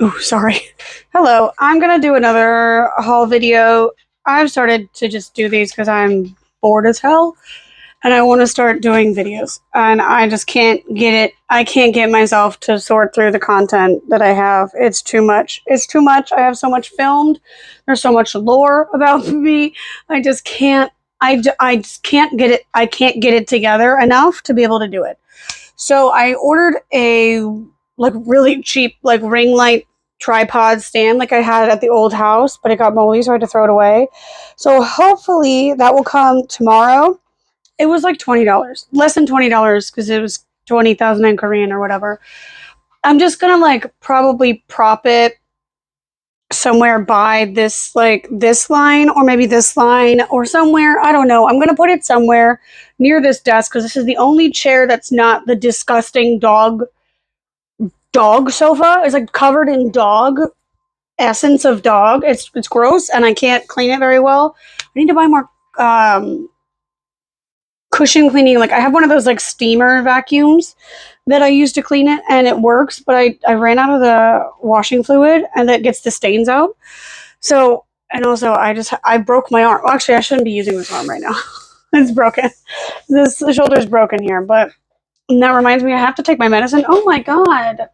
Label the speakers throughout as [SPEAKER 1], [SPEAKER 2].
[SPEAKER 1] Ooh, sorry. Hello. I'm gonna do another haul video. I've started to just do these because I'm bored as hell and I want to start doing videos. And I just can't get it. I can't get myself to sort through the content that I have. It's too much. It's too much. I have so much filmed. There's so much lore about me. I just can't. I just can't get it. I can't get it together enough to be able to do it. So I ordered a really cheap ring light tripod stand like I had at the old house, but it got moldy, so I had to throw it away. So hopefully that will come tomorrow. It was like $20, less than $20 because it was 20,000 in Korean or whatever. I'm just gonna probably prop it somewhere by this line or maybe this line or somewhere. I don't know. I'm gonna put it somewhere near this desk because this is the only chair that's not the disgusting dog sofa. It's like covered in dog essence of dog. It's gross and I can't clean it very well. I need to buy more um cushion cleaning. Like I have one of those like steamer vacuums that I use to clean it and it works, but I ran out of the washing fluid and that gets the stains out. So and also I broke my arm. Well, actually I shouldn't be using this arm right now. It's broken. The shoulder's broken here, but that reminds me I have to take my medicine. Oh my god.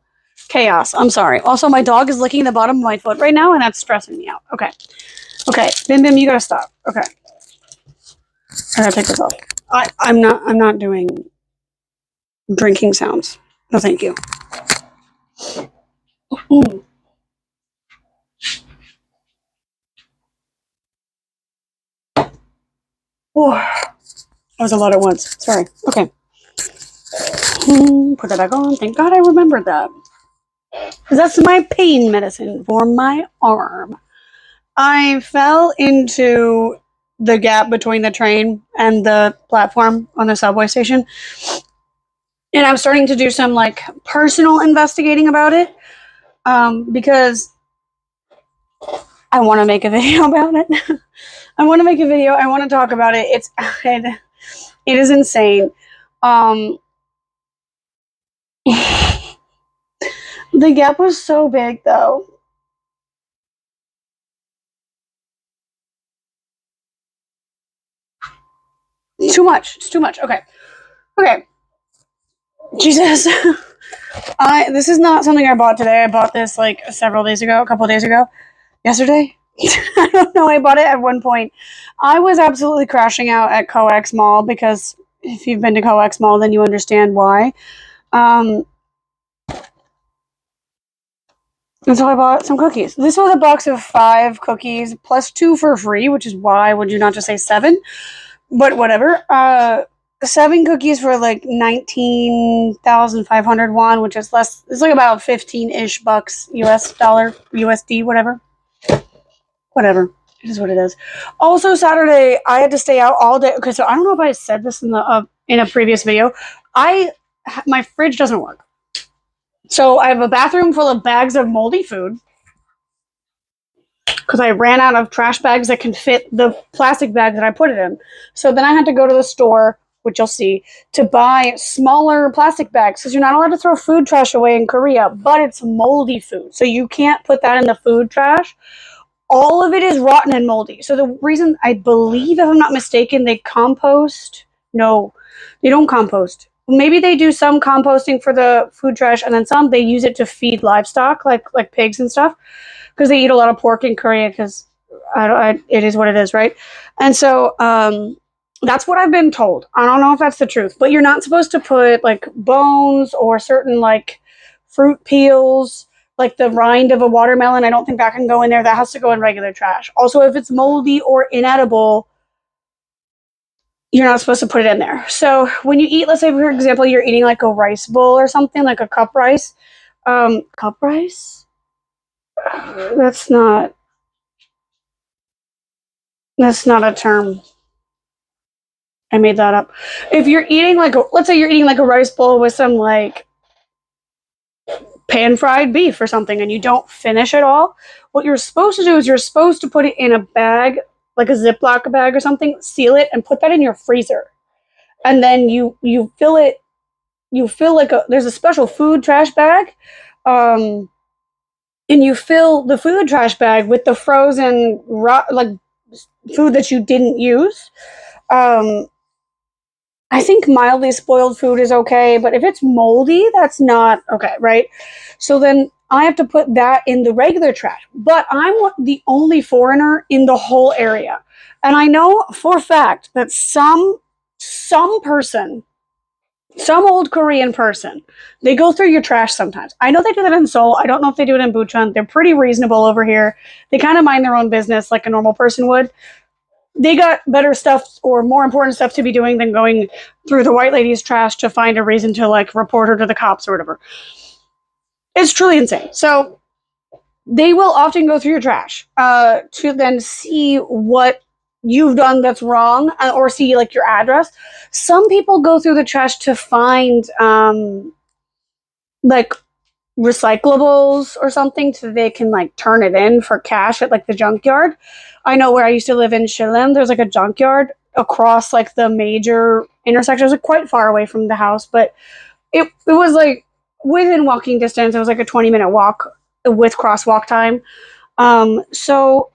[SPEAKER 1] Chaos. I'm sorry. Also, my dog is licking the bottom of my foot right now, and that's stressing me out. Okay. Okay. Bim Bim, you gotta stop. Okay. I gotta take this off. I'm not doing drinking sounds. No thank you. Ooh. Ooh. That was a lot at once. Sorry. Okay. Put that back on. Thank God I remembered that. That's my pain medicine for my arm. I fell into the gap between the train and the platform on the subway station. And I'm starting to do some personal investigating about it because I want to make a video about it. I want to make a video. I want to talk about it. It is insane. Um, the gap was so big, though. Too much. It's too much. Okay. Okay. Jesus. I This is not something I bought today. I bought this several days ago, a couple of days ago. Yesterday? I don't know. I bought it at one point. I was absolutely crashing out at CoEx Mall because if you've been to CoEx Mall, then you understand why. Um, and so I bought some cookies. This was a box of 5 cookies plus 2 for free, which is why would you not just say 7? But whatever. 7 cookies for like 19,500 won, which is less. It's like about 15-ish bucks US dollar USD, whatever. Whatever. It is what it is. Also, Saturday I had to stay out all day. Okay, so I don't know if I said this in a previous video. I My fridge doesn't work, so I have a bathroom full of bags of moldy food because I ran out of trash bags that can fit the plastic bag that I put it in. So then I had to go to the store, which you'll see, to buy smaller plastic bags because you're not allowed to throw food trash away in Korea, but it's moldy food, so you can't put that in the food trash. All of it is rotten and moldy. So the reason, I believe, if I'm not mistaken, they compost. No, they don't compost. Maybe they do some composting for the food trash, and then some they use it to feed livestock, like pigs and stuff, because they eat a lot of pork in Korea. Because it is what it is, right? And so that's what I've been told. I don't know if that's the truth, but you're not supposed to put like bones or certain fruit peels, like the rind of a watermelon. I don't think that can go in there. That has to go in regular trash. Also, if it's moldy or inedible, you're not supposed to put it in there. So when you eat, let's say for example, you're eating like a rice bowl or something, like a cup rice. Cup rice? That's not that's not a term. I made that up. If you're eating let's say you're eating like a rice bowl with some pan fried beef or something and you don't finish it all, what you're supposed to do is you're supposed to put it in a bag, like a Ziploc bag or something, seal it and put that in your freezer. And then you fill it, there's a special food trash bag. Um and you fill the food trash bag with the frozen like food that you didn't use. Um, I think mildly spoiled food is okay, but if it's moldy, that's not okay, right? So then I have to put that in the regular trash. But I'm the only foreigner in the whole area. And I know for a fact that some person, some old Korean person, they go through your trash sometimes. I know they do that in Seoul. I don't know if they do it in Bucheon. They're pretty reasonable over here. They kind of mind their own business like a normal person would. They got better stuff or more important stuff to be doing than going through the white lady's trash to find a reason to like report her to the cops or whatever. It's truly insane. So they will often go through your trash to then see what you've done that's wrong or see like your address. Some people go through the trash to find like recyclables or something so they can like turn it in for cash at like the junkyard. I know where I used to live in Shillem, there's like a junkyard across like the major intersections, like quite far away from the house, but it was like within walking distance. It was like a 20-minute walk with crosswalk time. So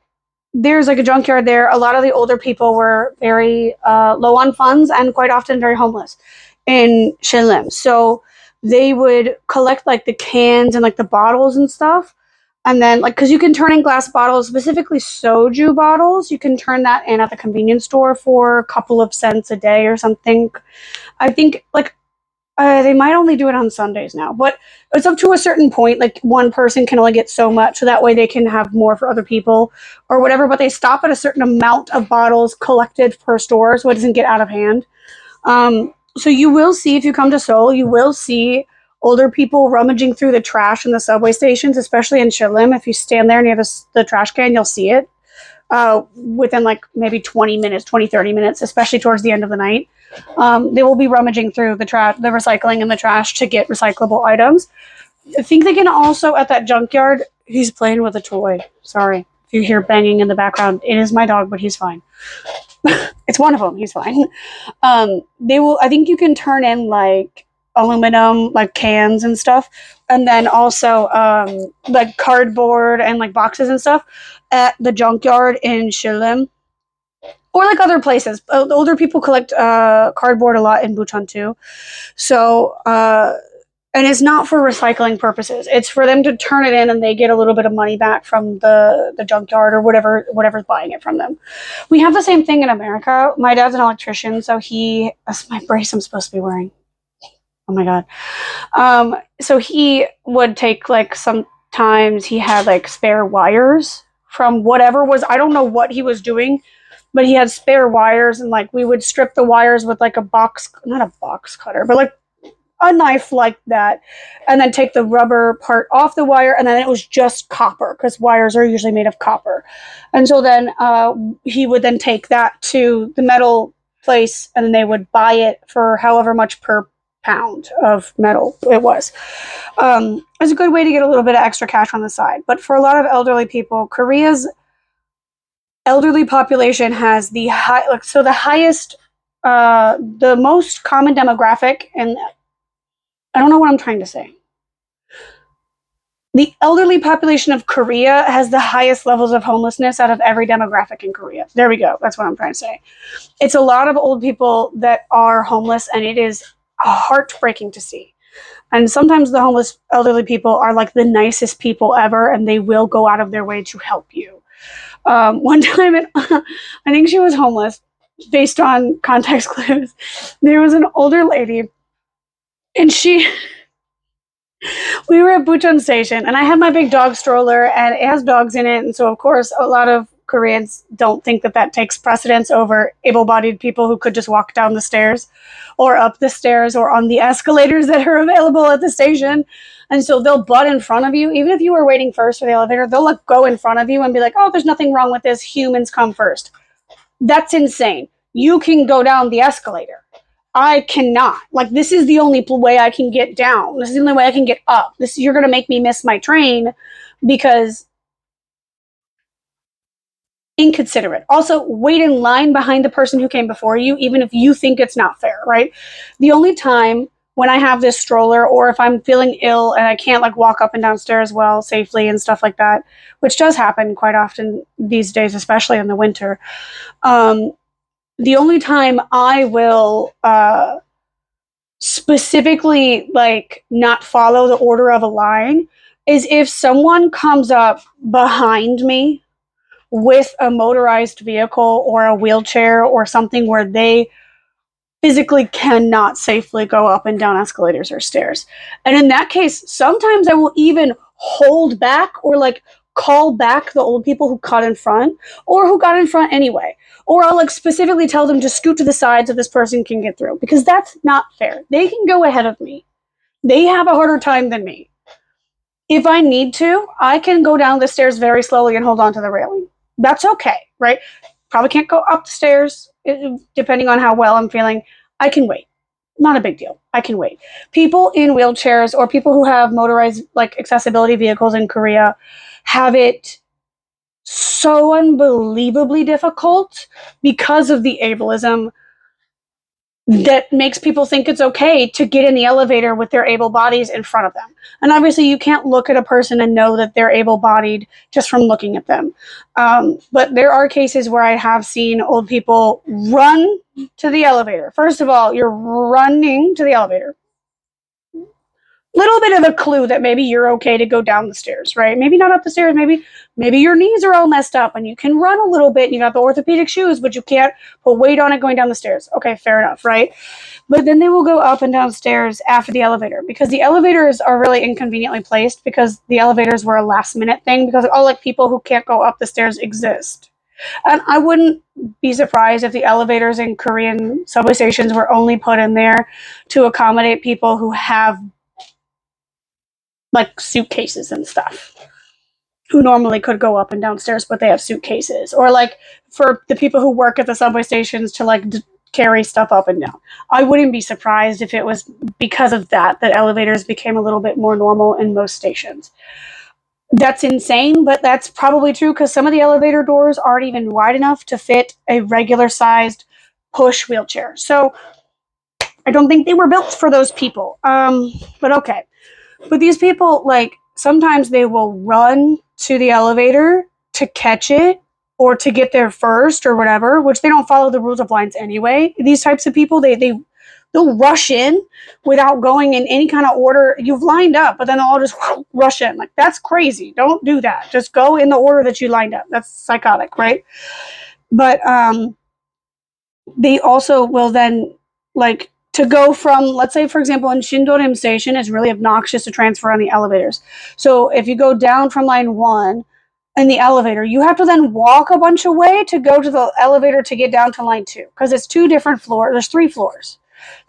[SPEAKER 1] there's like a junkyard there. A lot of the older people were very low on funds and quite often very homeless in Shillem. So they would collect like the cans and like the bottles and stuff. And then, like, because you can turn in glass bottles, specifically soju bottles, you can turn that in at the convenience store for a couple of cents a day or something. I think, like, they might only do it on Sundays now, but it's up to a certain point. Like one person can only get so much, so that way they can have more for other people or whatever. But they stop at a certain amount of bottles collected per store, so it doesn't get out of hand. So you will see if you come to Seoul, you will see older people rummaging through the trash in the subway stations, especially in Shillem. If you stand there near the trash can, you'll see it within like maybe 20 minutes, 20, 30 minutes, especially towards the end of the night. They will be rummaging through the trash, the recycling and the trash to get recyclable items. I think they can also at that junkyard. He's playing with a toy. Sorry if you hear banging in the background. It is my dog, but he's fine. It's one of them. He's fine. They will. I think you can turn in like aluminum, like cans and stuff, and then also like cardboard and like boxes and stuff at the junkyard in Shillem or like other places. Older people collect cardboard a lot in Bucheon too. So, and it's not for recycling purposes. It's for them to turn it in, and they get a little bit of money back from the junkyard or whatever's buying it from them. We have the same thing in America. My dad's an electrician, so that's my brace I'm supposed to be wearing. Oh my god. So he would take like sometimes he had like spare wires from whatever was I don't know what he was doing, but he had spare wires and like we would strip the wires with like not a box cutter, but like a knife like that, and then take the rubber part off the wire, and then it was just copper because wires are usually made of copper. And so then he would then take that to the metal place, and then they would buy it for however much per pound of metal it was. It's a good way to get a little bit of extra cash on the side. But for a lot of elderly people, Korea's elderly population has the highest, the most common demographic, and I don't know what I'm trying to say. The elderly population of Korea has the highest levels of homelessness out of every demographic in Korea. There we go. That's what I'm trying to say. It's a lot of old people that are homeless, and it is heartbreaking to see. And sometimes the homeless elderly people are like the nicest people ever, and they will go out of their way to help you. One time, I think she was homeless based on context clues. There was an older lady, and we were at Bucheon Station, and I had my big dog stroller, and it has dogs in it, and so of course a lot of Koreans don't think that takes precedence over able-bodied people who could just walk down the stairs, or up the stairs, or on the escalators that are available at the station, and so they'll butt in front of you, even if you were waiting first for the elevator. They'll like go in front of you and be like, "Oh, there's nothing wrong with this. Humans come first." That's insane. You can go down the escalator. I cannot. Like, this is the only way I can get down. This is the only way I can get up. You're going to make me miss my train because inconsiderate. Also, wait in line behind the person who came before you, even if you think it's not fair, right? The only time when I have this stroller, or if I'm feeling ill and I can't like walk up and down stairs well safely and stuff like that, which does happen quite often these days, especially in the winter. Um, the only time I will specifically like not follow the order of a line is if someone comes up behind me with a motorized vehicle or a wheelchair or something where they physically cannot safely go up and down escalators or stairs. And in that case, sometimes I will even hold back or like call back the old people who got in front or who got in front anyway. Or I'll like specifically tell them to scoot to the side so this person can get through, because that's not fair. They can go ahead of me. They have a harder time than me. If I need to, I can go down the stairs very slowly and hold on to the railing. That's okay, right? Probably can't go up the stairs, depending on how well I'm feeling. I can wait. Not a big deal. I can wait. People in wheelchairs or people who have motorized like accessibility vehicles in Korea have it so unbelievably difficult because of the ableism that makes people think it's okay to get in the elevator with their able bodies in front of them. And obviously, you can't look at a person and know that they're able bodied just from looking at them. But there are cases where I have seen old people run to the elevator. First of all, you're running to the elevator. Little bit of a clue that maybe you're okay to go down the stairs, right? Maybe not up the stairs. Maybe your knees are all messed up and you can run a little bit and you got the orthopedic shoes, but you can't put weight on it going down the stairs. Okay, fair enough, right? But then they will go up and down stairs after the elevator, because the elevators are really inconveniently placed, because the elevators were a last minute thing, because all like people who can't go up the stairs exist. And I wouldn't be surprised if the elevators in Korean subway stations were only put in there to accommodate people who have like suitcases and stuff, who normally could go up and downstairs, but they have suitcases, or like for the people who work at the subway stations to like carry stuff up and down. I wouldn't be surprised if it was because of that elevators became a little bit more normal in most stations. That's insane, but that's probably true, because some of the elevator doors aren't even wide enough to fit a regular sized push wheelchair. So I don't think they were built for those people. But okay. But these people, like, sometimes they will run to the elevator to catch it or to get there first or whatever, which they don't follow the rules of lines anyway. These types of people, they'll rush in without going in any kind of order. You've lined up, but then they'll all just rush in. Like, that's crazy. Don't do that. Just go in the order that you lined up. That's psychotic, right? But they also will then, like, to go from, let's say, for example, in Shindorim Station, it's really obnoxious to transfer on the elevators. So if you go down from line 1 in the elevator, you have to then walk a bunch of way to go to the elevator to get down to line 2, because it's 2 different floors. There's 3 floors.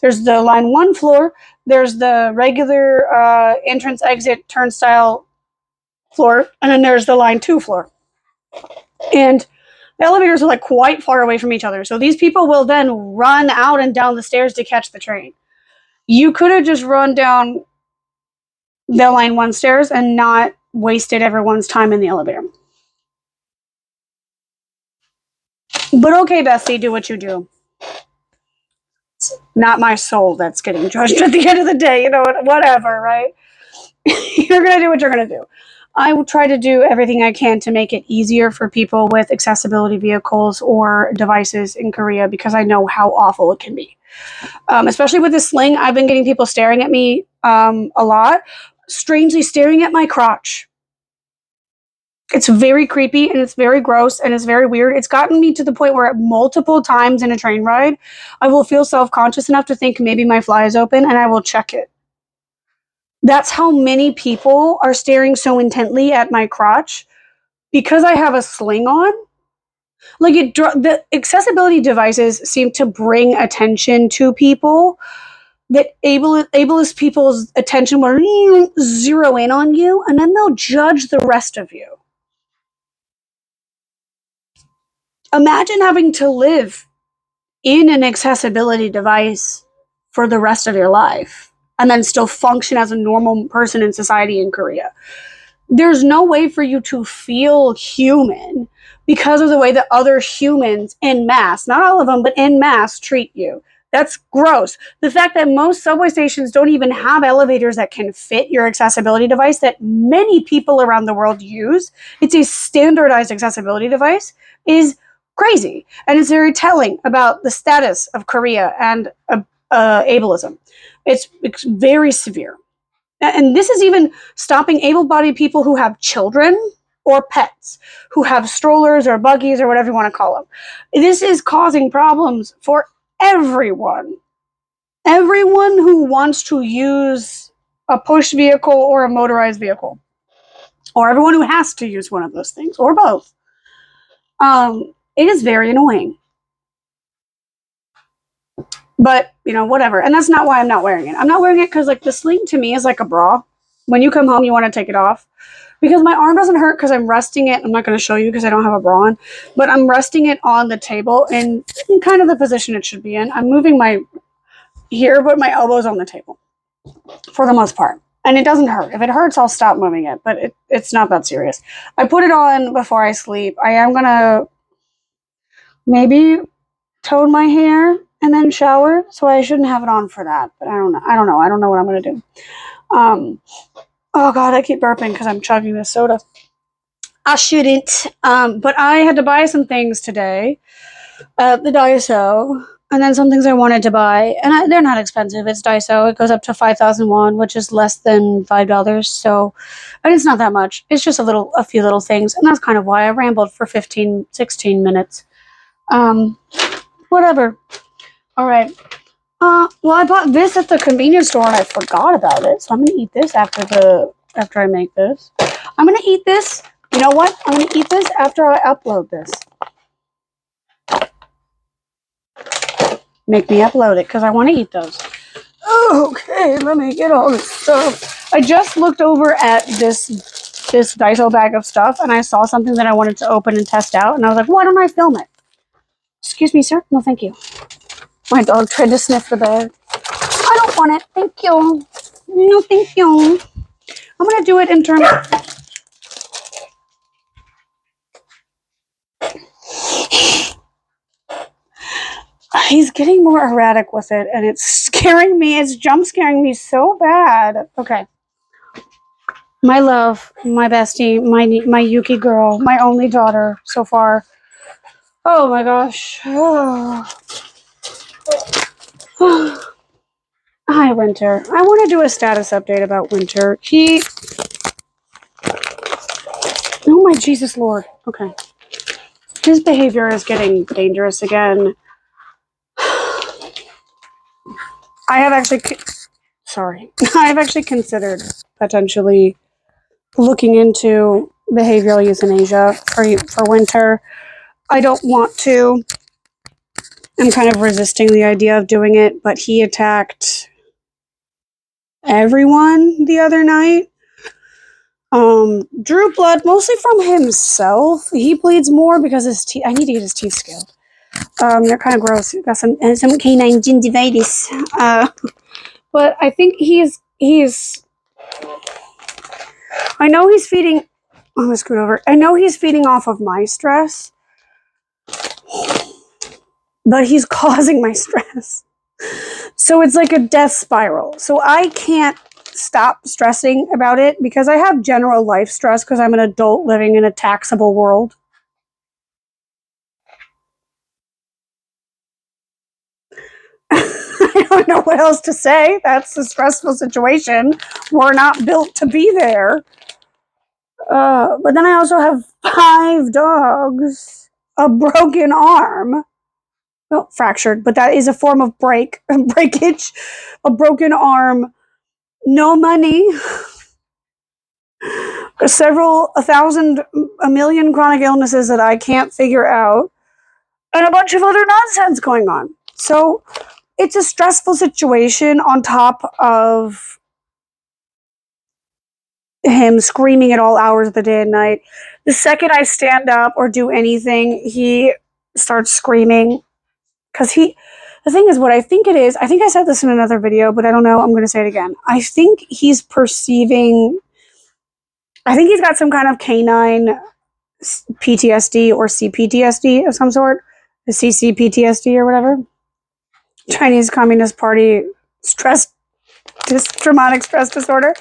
[SPEAKER 1] There's the line 1 floor, there's the regular entrance exit turnstile floor, and then there's the line 2 floor. And the elevators are like quite far away from each other. So these people will then run out and down the stairs to catch the train. You could have just run down the line 1 stairs and not wasted everyone's time in the elevator. But okay, Bessie, do what you do. It's not my soul that's getting judged at the end of the day. You know, whatever, right? You're going to do what you're going to do. I will try to do everything I can to make it easier for people with accessibility vehicles or devices in Korea, because I know how awful it can be. Especially with this sling, I've been getting people staring at me a lot, strangely staring at my crotch. It's very creepy and it's very gross and it's very weird. It's gotten me to the point where multiple times in a train ride, I will feel self-conscious enough to think maybe my fly is open, and I will check it. That's how many people are staring so intently at my crotch, because I have a sling on. Like, the accessibility devices seem to bring attention to people that ableist people's attention will zero in on you, and then they'll judge the rest of you. Imagine having to live in an accessibility device for the rest of your life and then still function as a normal person in society in Korea. There's no way for you to feel human because of the way that other humans en masse, not all of them, but en masse, treat you. That's gross. The fact that most subway stations don't even have elevators that can fit your accessibility device that many people around the world use, it's a standardized accessibility device, is crazy. And it's very telling about the status of Korea and ableism. It's very severe. And this is even stopping able-bodied people who have children or pets, who have strollers or buggies or whatever you want to call them. This is causing problems for everyone. Everyone who wants to use a push vehicle or a motorized vehicle, or everyone who has to use one of those things, or both. It is very annoying. But, whatever. And that's not why I'm not wearing it. I'm not wearing it because, the sling to me is like a bra. When you come home, you want to take it off. Because my arm doesn't hurt because I'm resting it. I'm not going to show you because I don't have a bra on. But I'm resting it on the table in kind of the position it should be in. I'm moving my here, but my elbow's on the table. For the most part. And it doesn't hurt. If it hurts, I'll stop moving it. But it's not that serious. I put it on before I sleep. I am going to maybe tone my hair and then shower, so I shouldn't have it on for that. But I don't know. I don't know what I'm gonna do. Oh god, I keep burping because I'm chugging this soda. I shouldn't. But I had to buy some things today at the Daiso, and then some things I wanted to buy, and they're not expensive. It's Daiso. It goes up to 5,000 won, which is less than $5. So, and it's not that much. It's just a few little things, and that's kind of why I rambled for 15, 16 minutes. Whatever. All right. Well, I bought this at the convenience store and I forgot about it, so I'm gonna eat this after I make this. I'm gonna eat this. You know what? I'm gonna eat this after I upload this. Make me upload it because I want to eat those. Okay, let me get all this stuff. I just looked over at this Daiso bag of stuff and I saw something that I wanted to open and test out, and I was like, why don't I film it? Excuse me, sir? No, thank you. My dog tried to sniff the bag. I don't want it. Thank you. No, thank you. I'm going to do it in terms of... He's getting more erratic with it, and it's scaring me. It's jump scaring me so bad. Okay. My love, my bestie, my Yuki girl, my only daughter so far. Oh my gosh. Hi, Winter. I want to do a status update about Winter. Oh my Jesus Lord. Okay. His behavior is getting dangerous again. I have actually considered potentially looking into behavioral euthanasia for Winter. I don't want to. I'm kind of resisting the idea of doing it, but he attacked everyone the other night. Drew blood mostly from himself. He bleeds more because his teeth. I need to get his teeth scaled. They're kind of gross. Got some canine gingivitis. But I think he's. I know he's feeding. I'm gonna scoot over. I know he's feeding off of my stress, but he's causing my stress. So it's like a death spiral. So I can't stop stressing about it because I have general life stress because I'm an adult living in a taxable world. I don't know what else to say. That's a stressful situation. We're not built to be there. But then I also have 5 dogs, a broken arm. Well, fractured, but that is a form of breakage. A broken arm, no money, a million chronic illnesses that I can't figure out, and a bunch of other nonsense going on. So it's a stressful situation on top of him screaming at all hours of the day and night. The second I stand up or do anything, he starts screaming. Because the thing is, what I think it is, I think I said this in another video, but I don't know, I'm going to say it again. I think he's perceiving, I think he's got some kind of canine PTSD or CPTSD of some sort, the CCPTSD or whatever. Chinese Communist Party stress, traumatic stress disorder.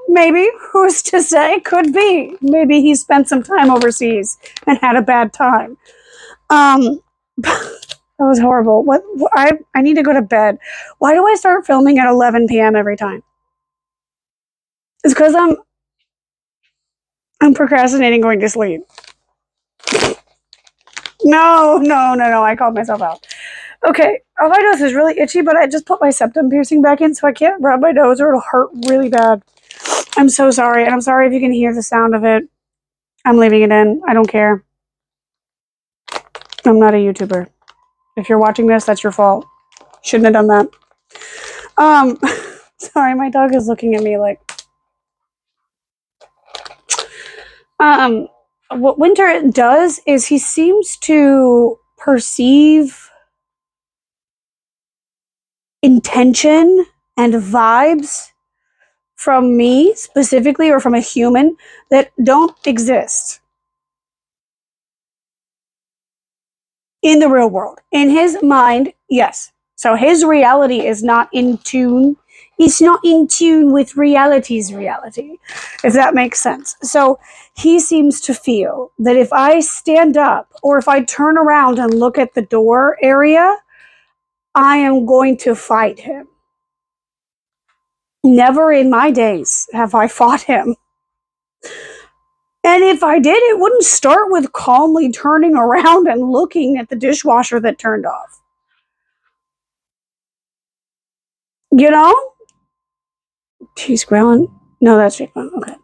[SPEAKER 1] Maybe. Who's to say? Could be. Maybe he spent some time overseas and had a bad time. That was horrible. What I need to go to bed. Why do I start filming at 11 p.m. every time? It's because I'm procrastinating going to sleep. No. I called myself out. Okay, my nose is really itchy, but I just put my septum piercing back in, so I can't rub my nose or it'll hurt really bad. I'm so sorry, and I'm sorry if you can hear the sound of it. I'm leaving it in. I don't care. I'm not a YouTuber. If you're watching this, that's your fault. Shouldn't have done that. Sorry, my dog is looking at me like. What Winter does is he seems to perceive intention and vibes from me specifically or from a human that don't exist in the real world. In his mind, yes. So his reality is not in tune. It's not in tune with reality's reality, if that makes sense. So he seems to feel that if I stand up or if I turn around and look at the door area, I am going to fight him. Never in my days have I fought him. And if I did, it wouldn't start with calmly turning around and looking at the dishwasher that turned off. You know? She's growling. No, that's growling. Okay.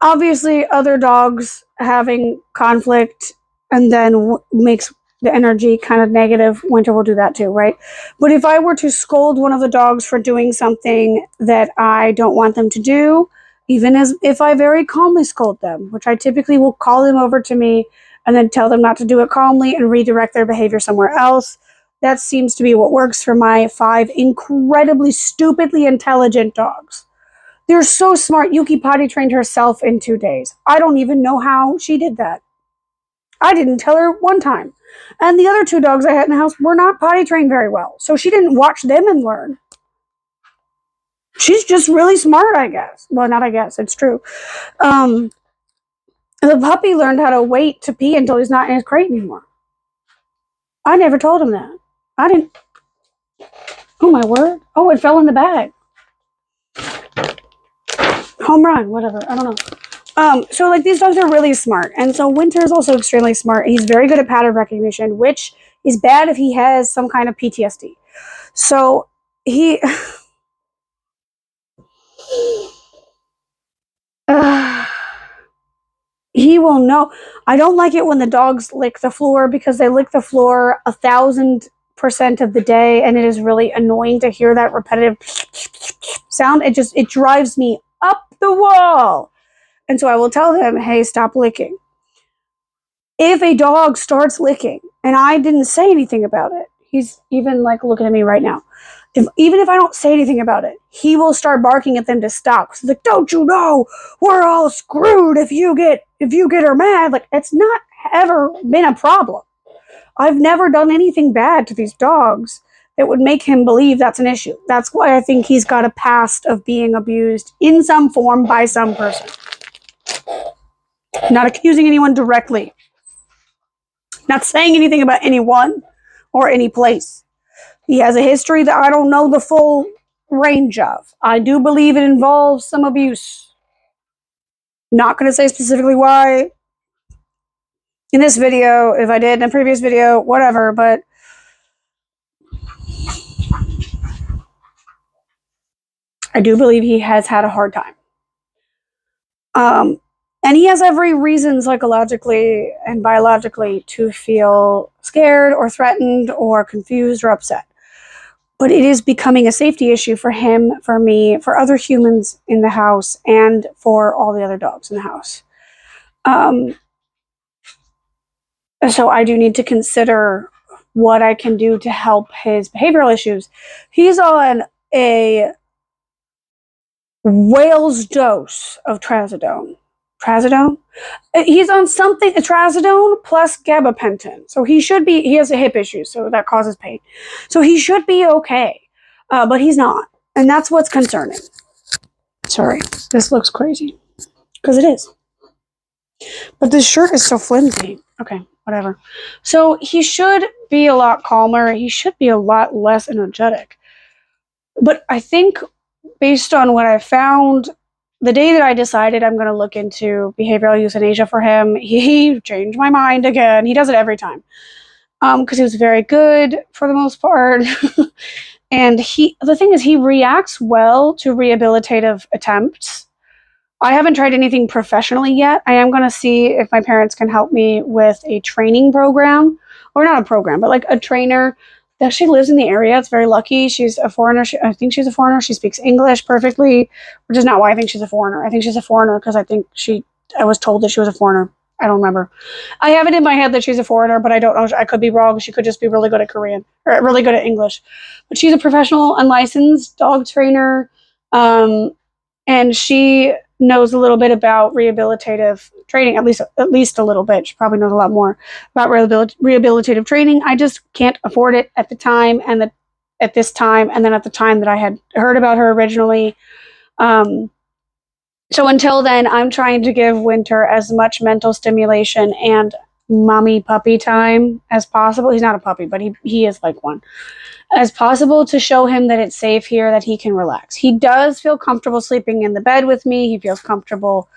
[SPEAKER 1] Obviously, other dogs having conflict and then makes the energy kind of negative. Winter will do that too, right? But if I were to scold one of the dogs for doing something that I don't want them to do, even as if I very calmly scold them, which I typically will call them over to me and then tell them not to do it calmly and redirect their behavior somewhere else. That seems to be what works for my 5 incredibly stupidly intelligent dogs. They're so smart. Yuki potty trained herself in 2 days. I don't even know how she did that. I didn't tell her one time. And the other 2 dogs I had in the house were not potty trained very well. So she didn't watch them and learn. She's just really smart, I guess. Well, not I guess. It's true. The puppy learned how to wait to pee until he's not in his crate anymore. I never told him that. I didn't. Oh, my word. Oh, it fell in the bag. Home run, whatever. I don't know. So like these dogs are really smart. And so Winter is also extremely smart. He's very good at pattern recognition, which is bad if he has some kind of PTSD. So he he will know. I don't like it when the dogs lick the floor because they lick the floor 1,000% of the day, and it is really annoying to hear that repetitive sound. It drives me up the wall. And so I will tell them, hey, stop licking. If a dog starts licking and I didn't say anything about it, he's even like looking at me right now. Even if I don't say anything about it, he will start barking at them to stop. He's like, don't you know we're all screwed if you get her mad? Like, it's not ever been a problem. I've never done anything bad to these dogs that would make him believe that's an issue. That's why I think he's got a past of being abused in some form by some person. Not accusing anyone directly. Not saying anything about anyone or any place. He has a history that I don't know the full range of. I do believe it involves some abuse. Not going to say specifically why in this video, if I did in a previous video, whatever, but I do believe he has had a hard time. And he has every reason psychologically and biologically to feel scared or threatened or confused or upset. But it is becoming a safety issue for him, for me, for other humans in the house, and for all the other dogs in the house. So I do need to consider what I can do to help his behavioral issues. He's on a whale's dose of trazodone. Trazodone. He's on something, trazodone plus gabapentin. So he has a hip issue, so that causes pain. So he should be okay, but he's not. And that's what's concerning. Sorry, this looks crazy. Because it is. But this shirt is so flimsy. Okay, whatever. So he should be a lot calmer. He should be a lot less energetic. But I think based on what I found, the day that I decided I'm going to look into behavioral euthanasia for him, he changed my mind again. He does it every time. Because he was very good for the most part. And the thing is, he reacts well to rehabilitative attempts. I haven't tried anything professionally yet. I am going to see if my parents can help me with a training program, or not a program, but like a trainer that she lives in the area. It's very lucky. She's a foreigner. I think she's a foreigner. She speaks English perfectly, which is not why I think she's a foreigner. I think she's a foreigner because I was told that she was a foreigner. I don't remember. I have it in my head that she's a foreigner, but I don't know. I could be wrong. She could just be really good at Korean or really good at English. But she's a professional, unlicensed dog trainer. And she knows a little bit about rehabilitative training, at least a little bit. She probably knows a lot more about rehabilitative training. I just can't afford it at the time, and at this time, and then at the time that I had heard about her originally. So until then, I'm trying to give Winter as much mental stimulation and mommy puppy time as possible. He's not a puppy, but he is like one. As possible to show him that it's safe here, that he can relax. He does feel comfortable sleeping in the bed with me. He feels comfortable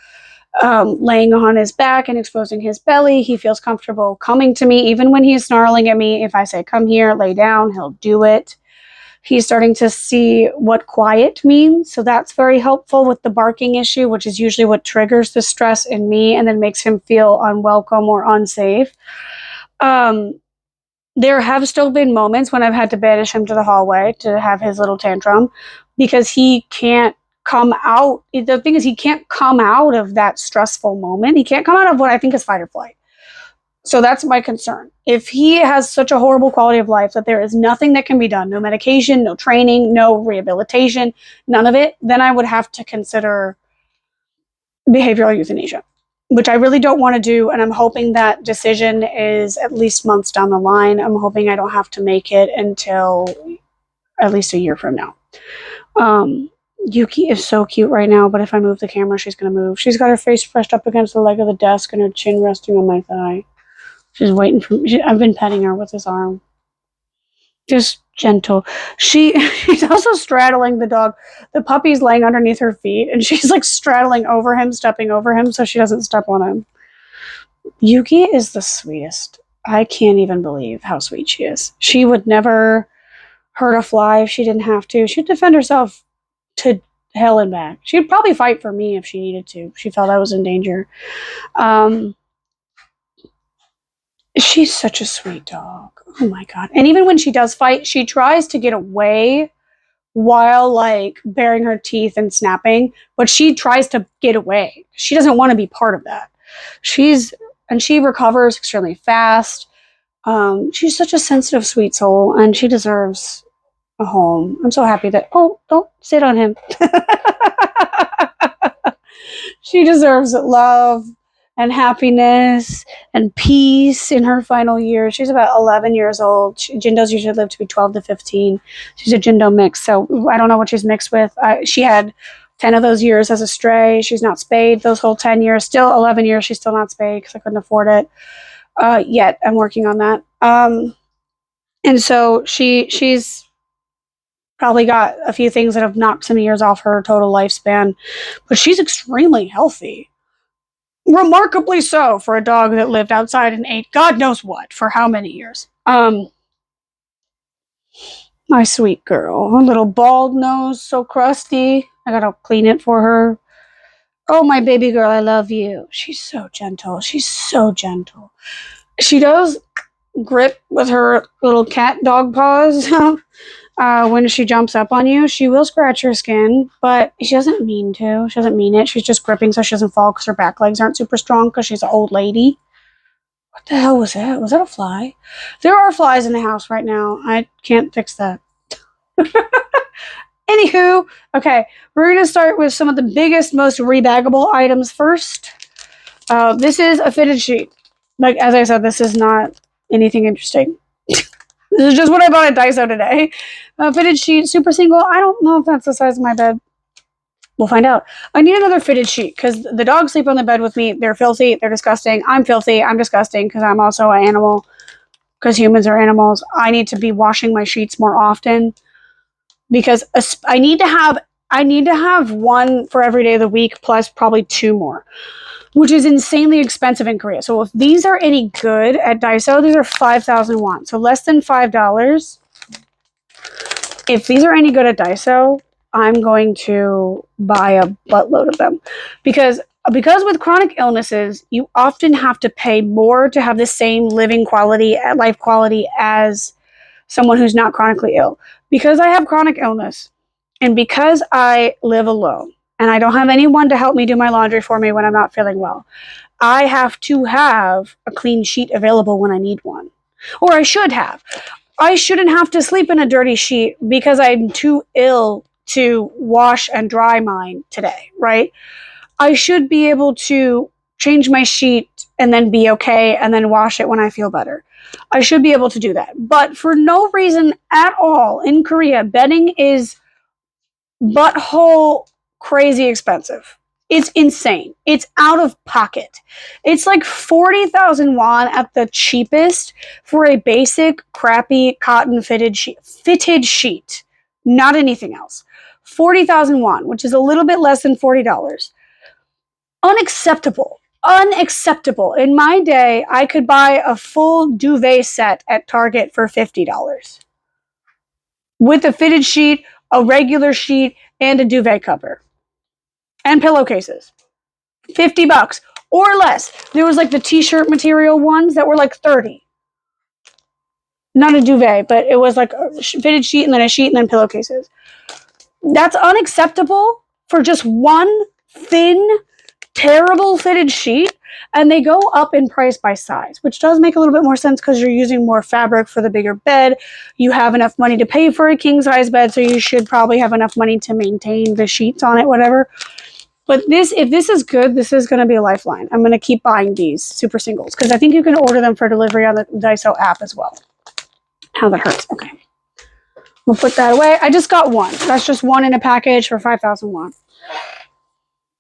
[SPEAKER 1] laying on his back and exposing his belly. He feels comfortable coming to me, even when he's snarling at me. If I say, come here, lay down, he'll do it. He's starting to see what quiet means. So that's very helpful with the barking issue, which is usually what triggers the stress in me and then makes him feel unwelcome or unsafe. There have still been moments when I've had to banish him to the hallway to have his little tantrum because he can't come out. The thing is, he can't come out of that stressful moment. He can't come out of what I think is fight or flight. So that's my concern. If he has such a horrible quality of life that there is nothing that can be done, no medication, no training, no rehabilitation, none of it, then I would have to consider behavioral euthanasia, which I really don't want to do. And I'm hoping that decision is at least months down the line. I'm hoping I don't have to make it until at least a year from now. Yuki is so cute right now, but if I move the camera, she's going to move. She's got her face pressed up against the leg of the desk and her chin resting on my thigh. She's waiting for me. I've been petting her with this arm. Just gentle. She's also straddling the dog. The puppy's laying underneath her feet, and she's like straddling over him, stepping over him, so she doesn't step on him. Yuki is the sweetest. I can't even believe how sweet she is. She would never hurt a fly if she didn't have to. She'd defend herself to hell and back. She'd probably fight for me if she needed to. If she felt I was in danger. She's such a sweet dog. Oh my God. And even when she does fight, she tries to get away while like baring her teeth and snapping, but she tries to get away. She doesn't want to be part of that. She recovers extremely fast. She's such a sensitive, sweet soul, and she deserves a home. I'm so happy that, don't sit on him. She deserves love and happiness and peace in her final years. She's about 11 years old. Jindos usually live to be 12 to 15. She's a Jindo mix, so I don't know what she's mixed with. She had 10 of those years as a stray. She's not spayed those whole 10 years. Still 11 years, she's still not spayed because I couldn't afford it yet. I'm working on that. And so she's probably got a few things that have knocked some years off her total lifespan, but she's extremely healthy. Remarkably so for a dog that lived outside and ate God knows what for how many years. My sweet girl. Her little bald nose, so crusty. I gotta clean it for her. Oh, my baby girl, I love you. She's so gentle. She's so gentle. She does grip with her little cat dog paws. When she jumps up on you, she will scratch your skin, but she doesn't mean to. She doesn't mean it. She's just gripping so she doesn't fall because her back legs aren't super strong because she's an old lady. What the hell was that? Was that a fly? There are flies in the house right now. I can't fix that. Anywho, okay, we're going to start with some of the biggest, most rebaggable items first. This is a fitted sheet. Like, as I said, this is not anything interesting. This is just what I bought at Daiso today. Fitted sheet, super single. I don't know if that's the size of my bed. We'll find out. I need another fitted sheet because the dogs sleep on the bed with me. They're filthy. They're disgusting. I'm filthy. I'm disgusting because I'm also an animal. Because humans are animals. I need to be washing my sheets more often because I need to have one for every day of the week plus probably 2 more, which is insanely expensive in Korea. So if these are any good at Daiso, these are 5,000 won, so less than $5. If these are any good at Daiso, I'm going to buy a buttload of them because with chronic illnesses, you often have to pay more to have the same living quality, life quality as someone who's not chronically ill. Because I have chronic illness and because I live alone and I don't have anyone to help me do my laundry for me when I'm not feeling well, I have to have a clean sheet available when I need one. Or I should have. I shouldn't have to sleep in a dirty sheet because I'm too ill to wash and dry mine today, right? I should be able to change my sheet and then be okay and then wash it when I feel better. I should be able to do that. But for no reason at all in Korea, bedding is butthole crazy expensive. It's insane. It's out of pocket. It's like 40,000 won at the cheapest for a basic crappy cotton fitted sheet, not anything else. 40,000 won, which is a little bit less than $40. Unacceptable. Unacceptable. In my day, I could buy a full duvet set at Target for $50 with a fitted sheet, a regular sheet, and a duvet cover and pillowcases. $50 or less. There was like the t-shirt material ones that were like 30. Not a duvet, but it was like a fitted sheet and then a sheet and then pillowcases. That's unacceptable for just one thin, terrible fitted sheet, and they go up in price by size, which does make a little bit more sense because you're using more fabric for the bigger bed. You have enough money to pay for a king size bed, so you should probably have enough money to maintain the sheets on it, whatever. But if this is good, this is going to be a lifeline. I'm going to keep buying these super singles because I think you can order them for delivery on the Daiso app as well. How that hurts. Okay. We'll put that away. I just got one. That's just one in a package for 5,000 won.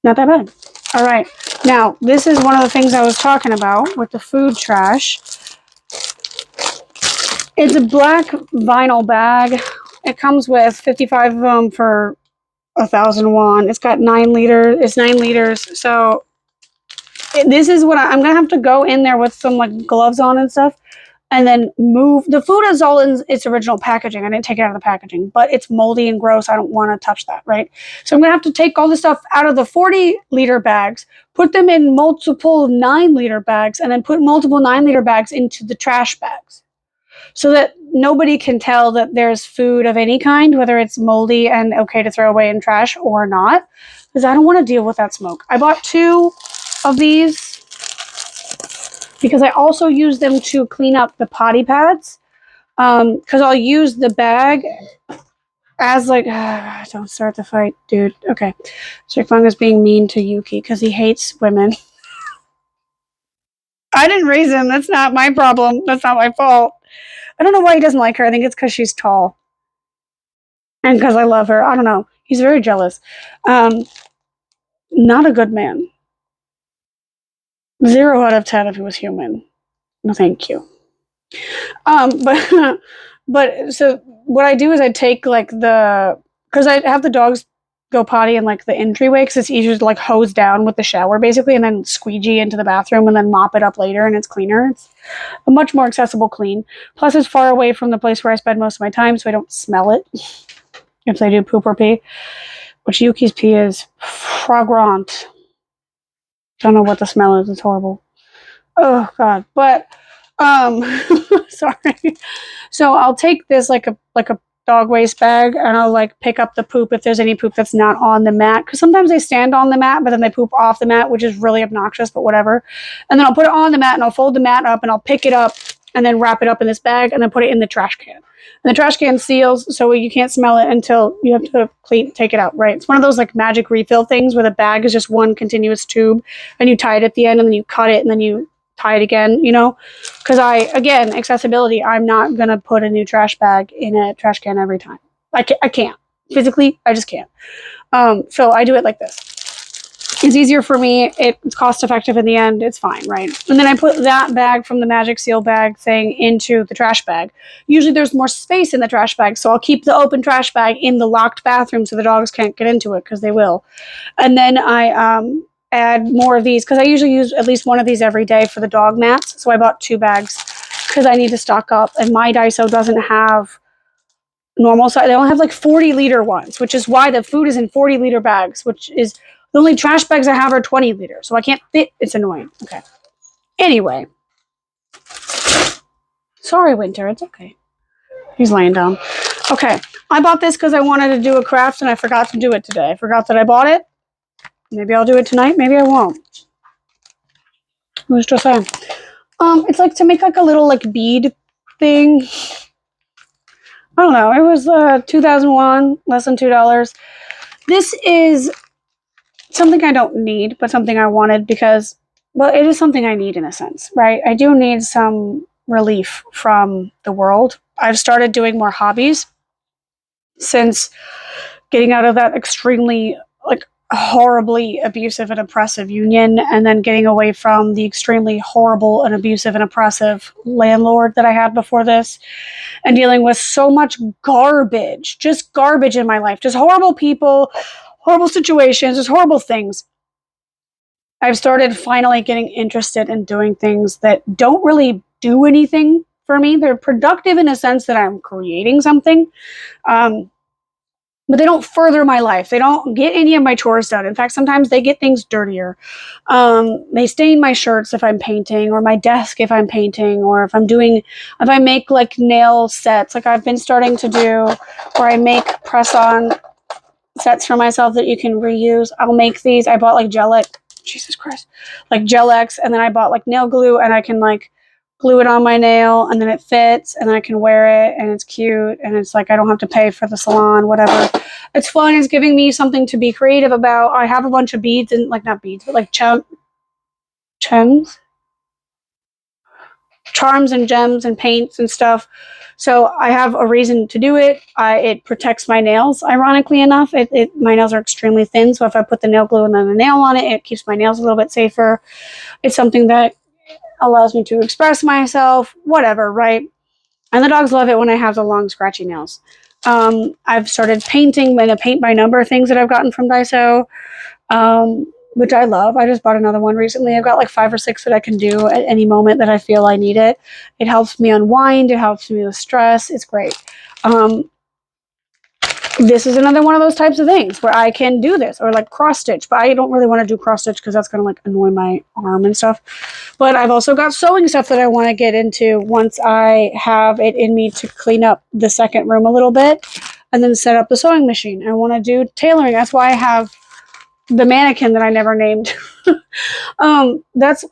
[SPEAKER 1] Not that bad. All right. Now, this is one of the things I was talking about with the food trash. It's a black vinyl bag. It comes with 55 of them for 1,000 won. It's got 9 liters. It's 9 liters. So this is what I'm going to have to go in there with some like gloves on and stuff. And then move. The food is all in its original packaging. I didn't take it out of the packaging, but it's moldy and gross. I don't want to touch that, right? So I'm going to have to take all the stuff out of the 40-liter bags, put them in multiple 9-liter bags, and then put multiple 9-liter bags into the trash bags so that nobody can tell that there's food of any kind, whether it's moldy and okay to throw away in trash or not, because I don't want to deal with that smoke. I bought 2 of these because I also use them to clean up the potty pads. Because I'll use the bag as like, don't start the fight, dude. Okay. Shikfang is being mean to Yuki because he hates women. I didn't raise him. That's not my problem. That's not my fault. I don't know why he doesn't like her. I think it's because she's tall. And because I love her. I don't know. He's very jealous. Not a good man. 0 out of 10 if he was human. No, thank you. But so what I do is I take like because I have the dogs go potty in like the entryway because it's easier to like hose down with the shower basically and then squeegee into the bathroom and then mop it up later and it's cleaner. It's a much more accessible clean. Plus it's far away from the place where I spend most of my time so I don't smell it if they do poop or pee. Which Yuki's pee is fragrant. Don't know what the smell is. It's horrible. Oh god. But sorry. So I'll take this like a dog waste bag and I'll like pick up the poop if there's any poop that's not on the mat. Because sometimes they stand on the mat, but then they poop off the mat, which is really obnoxious, but whatever. And then I'll put it on the mat and I'll fold the mat up and I'll pick it up and then wrap it up in this bag and then put it in the trash can. And the trash can seals, so you can't smell it until you have to take it out, right? It's one of those like magic refill things where the bag is just one continuous tube and you tie it at the end and then you cut it and then you tie it again, you know? Because again, accessibility, I'm not going to put a new trash bag in a trash can every time. I can't. Physically, I just can't. So I do it like this. It's easier for me. It's cost effective in the end. It's fine, right? And then I put that bag from the magic seal bag thing into the trash bag. Usually there's more space in the trash bag, so I'll keep the open trash bag in the locked bathroom so the dogs can't get into it, because they will. And then I add more of these, because I usually use at least one of these every day for the dog mats. So I bought 2 bags because I need to stock up. And my Daiso doesn't have normal size. They only have like 40-liter ones, which is why the food is in 40-liter bags, which is the only trash bags I have are 20 liters, so I can't fit. It's annoying. Okay. Anyway. Sorry, Winter. It's okay. He's laying down. Okay. I bought this because I wanted to do a craft, and I forgot to do it today. I forgot that I bought it. Maybe I'll do it tonight. Maybe I won't. I was just saying. It's like to make like a little like bead thing. I don't know. It was 2001, less than $2. This is something I don't need, but something I wanted because, well, it is something I need in a sense, right? I do need some relief from the world. I've started doing more hobbies since getting out of that extremely, like, horribly abusive and oppressive union, and then getting away from the extremely horrible and abusive and oppressive landlord that I had before this, and dealing with so much garbage, just garbage in my life, just horrible people, horrible situations, just horrible things. I've started finally getting interested in doing things that don't really do anything for me. They're productive in a sense that I'm creating something, but they don't further my life. They don't get any of my chores done. In fact, sometimes they get things dirtier. They stain my shirts if I'm painting, or my desk if I'm painting, or if I make like nail sets, like I've been starting to do, or I make press-on sets for myself that you can reuse. I'll make these. I bought like Jesus Christ, like Gel-X, and then I bought like nail glue, and I can like glue it on my nail, and then it fits, and then I can wear it, and it's cute, and it's like I don't have to pay for the salon, whatever. It's fun. It's giving me something to be creative about. I have a bunch of beads, and like not beads, but like charms and gems and paints and stuff. So I have a reason to do it. It protects my nails, ironically enough. My nails are extremely thin, so if I put the nail glue and then the nail on it, it keeps my nails a little bit safer. It's something that allows me to express myself, whatever, right? And the dogs love it when I have the long, scratchy nails. I've started painting in a paint by number things that I've gotten from Daiso, which I love. I just bought another one recently. I've got like 5 or 6 that I can do at any moment that I feel I need it. It helps me unwind. It helps me with stress. It's great. This is another one of those types of things where I can do this, or like cross stitch, but I don't really want to do cross stitch because that's going to like annoy my arm and stuff. But I've also got sewing stuff that I want to get into once I have it in me to clean up the second room a little bit and then set up the sewing machine. I want to do tailoring. That's why I have the mannequin that I never named. I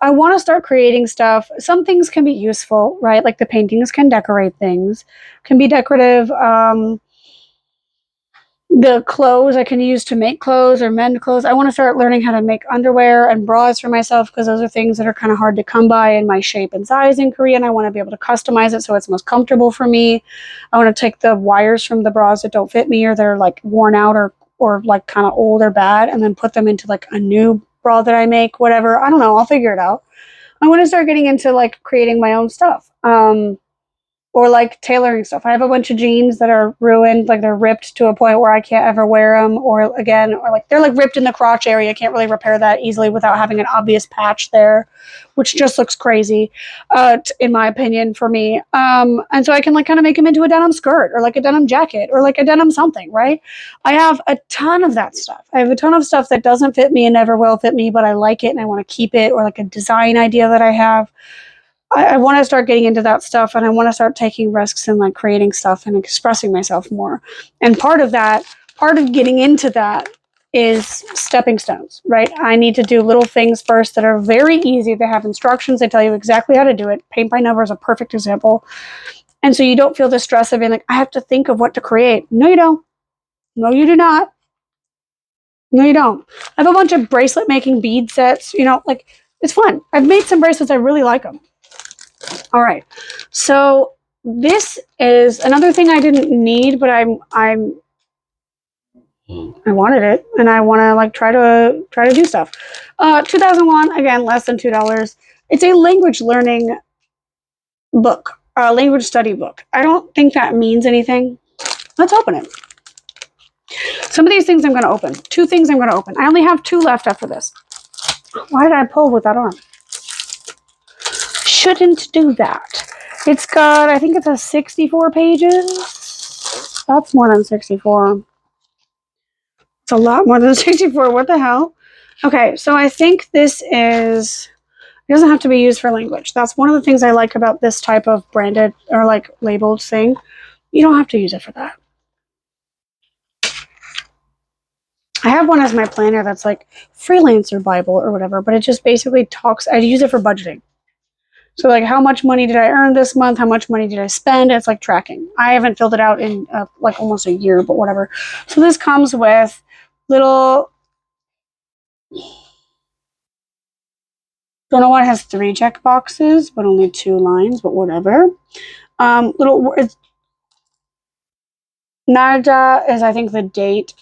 [SPEAKER 1] want to start creating stuff. Some things can be useful, right? Like the paintings can decorate things, can be decorative. The clothes I can use to make clothes or mend clothes. I want to start learning how to make underwear and bras for myself, because those are things that are kind of hard to come by in my shape and size in Korea, and I want to be able to customize it so it's most comfortable for me. I want to take the wires from the bras that don't fit me, or they're like worn out or like kind of old or bad, and then put them into like a new bra that I make, whatever. I don't know. I'll figure it out. I want to start getting into like creating my own stuff. Or like tailoring stuff. I have a bunch of jeans that are ruined, like they're ripped to a point where I can't ever wear them, or like they're like ripped in the crotch area. I can't really repair that easily without having an obvious patch there, which just looks crazy, in my opinion, for me. And so I can like kind of make them into a denim skirt, or like a denim jacket, or like a denim something, right? I have a ton of that stuff. I have a ton of stuff that doesn't fit me and never will fit me, but I like it and I want to keep it, or like a design idea that I have. I want to start getting into that stuff, and I want to start taking risks and like creating stuff and expressing myself more. And part of getting into that is stepping stones, right? I need to do little things first that are very easy. They have instructions. They tell you exactly how to do it. Paint by number is a perfect example. And so you don't feel the stress of being like, I have to think of what to create. No, you don't. No, you do not. No, you don't. I have a bunch of bracelet making bead sets. Like, it's fun. I've made some bracelets. I really like them. All right. So this is another thing I didn't need, but I wanted it, and I want to like try to do stuff. 2001, again, less than $2. It's a language learning book, a language study book. I don't think that means anything. Let's open it. Some of these things I'm going to open. 2 things I'm going to open. I only have 2 left after this. Why did I pull with that arm? Shouldn't do that. It's got, I think it's a 64 pages. That's more than 64. It's a lot more than 64. What the hell? Okay, so I think this is, it doesn't have to be used for language. That's one of the things I like about this type of branded or like labeled thing. You don't have to use it for that. I have one as my planner that's like freelancer Bible or whatever, but it just basically talks, I use it for budgeting. So like, how much money did I earn this month? How much money did I spend? It's like tracking. I haven't filled it out in like almost a year, but whatever. So this comes with little, don't know why it has 3 check boxes, but only 2 lines, but whatever. Little words. Narda is, I think, the date.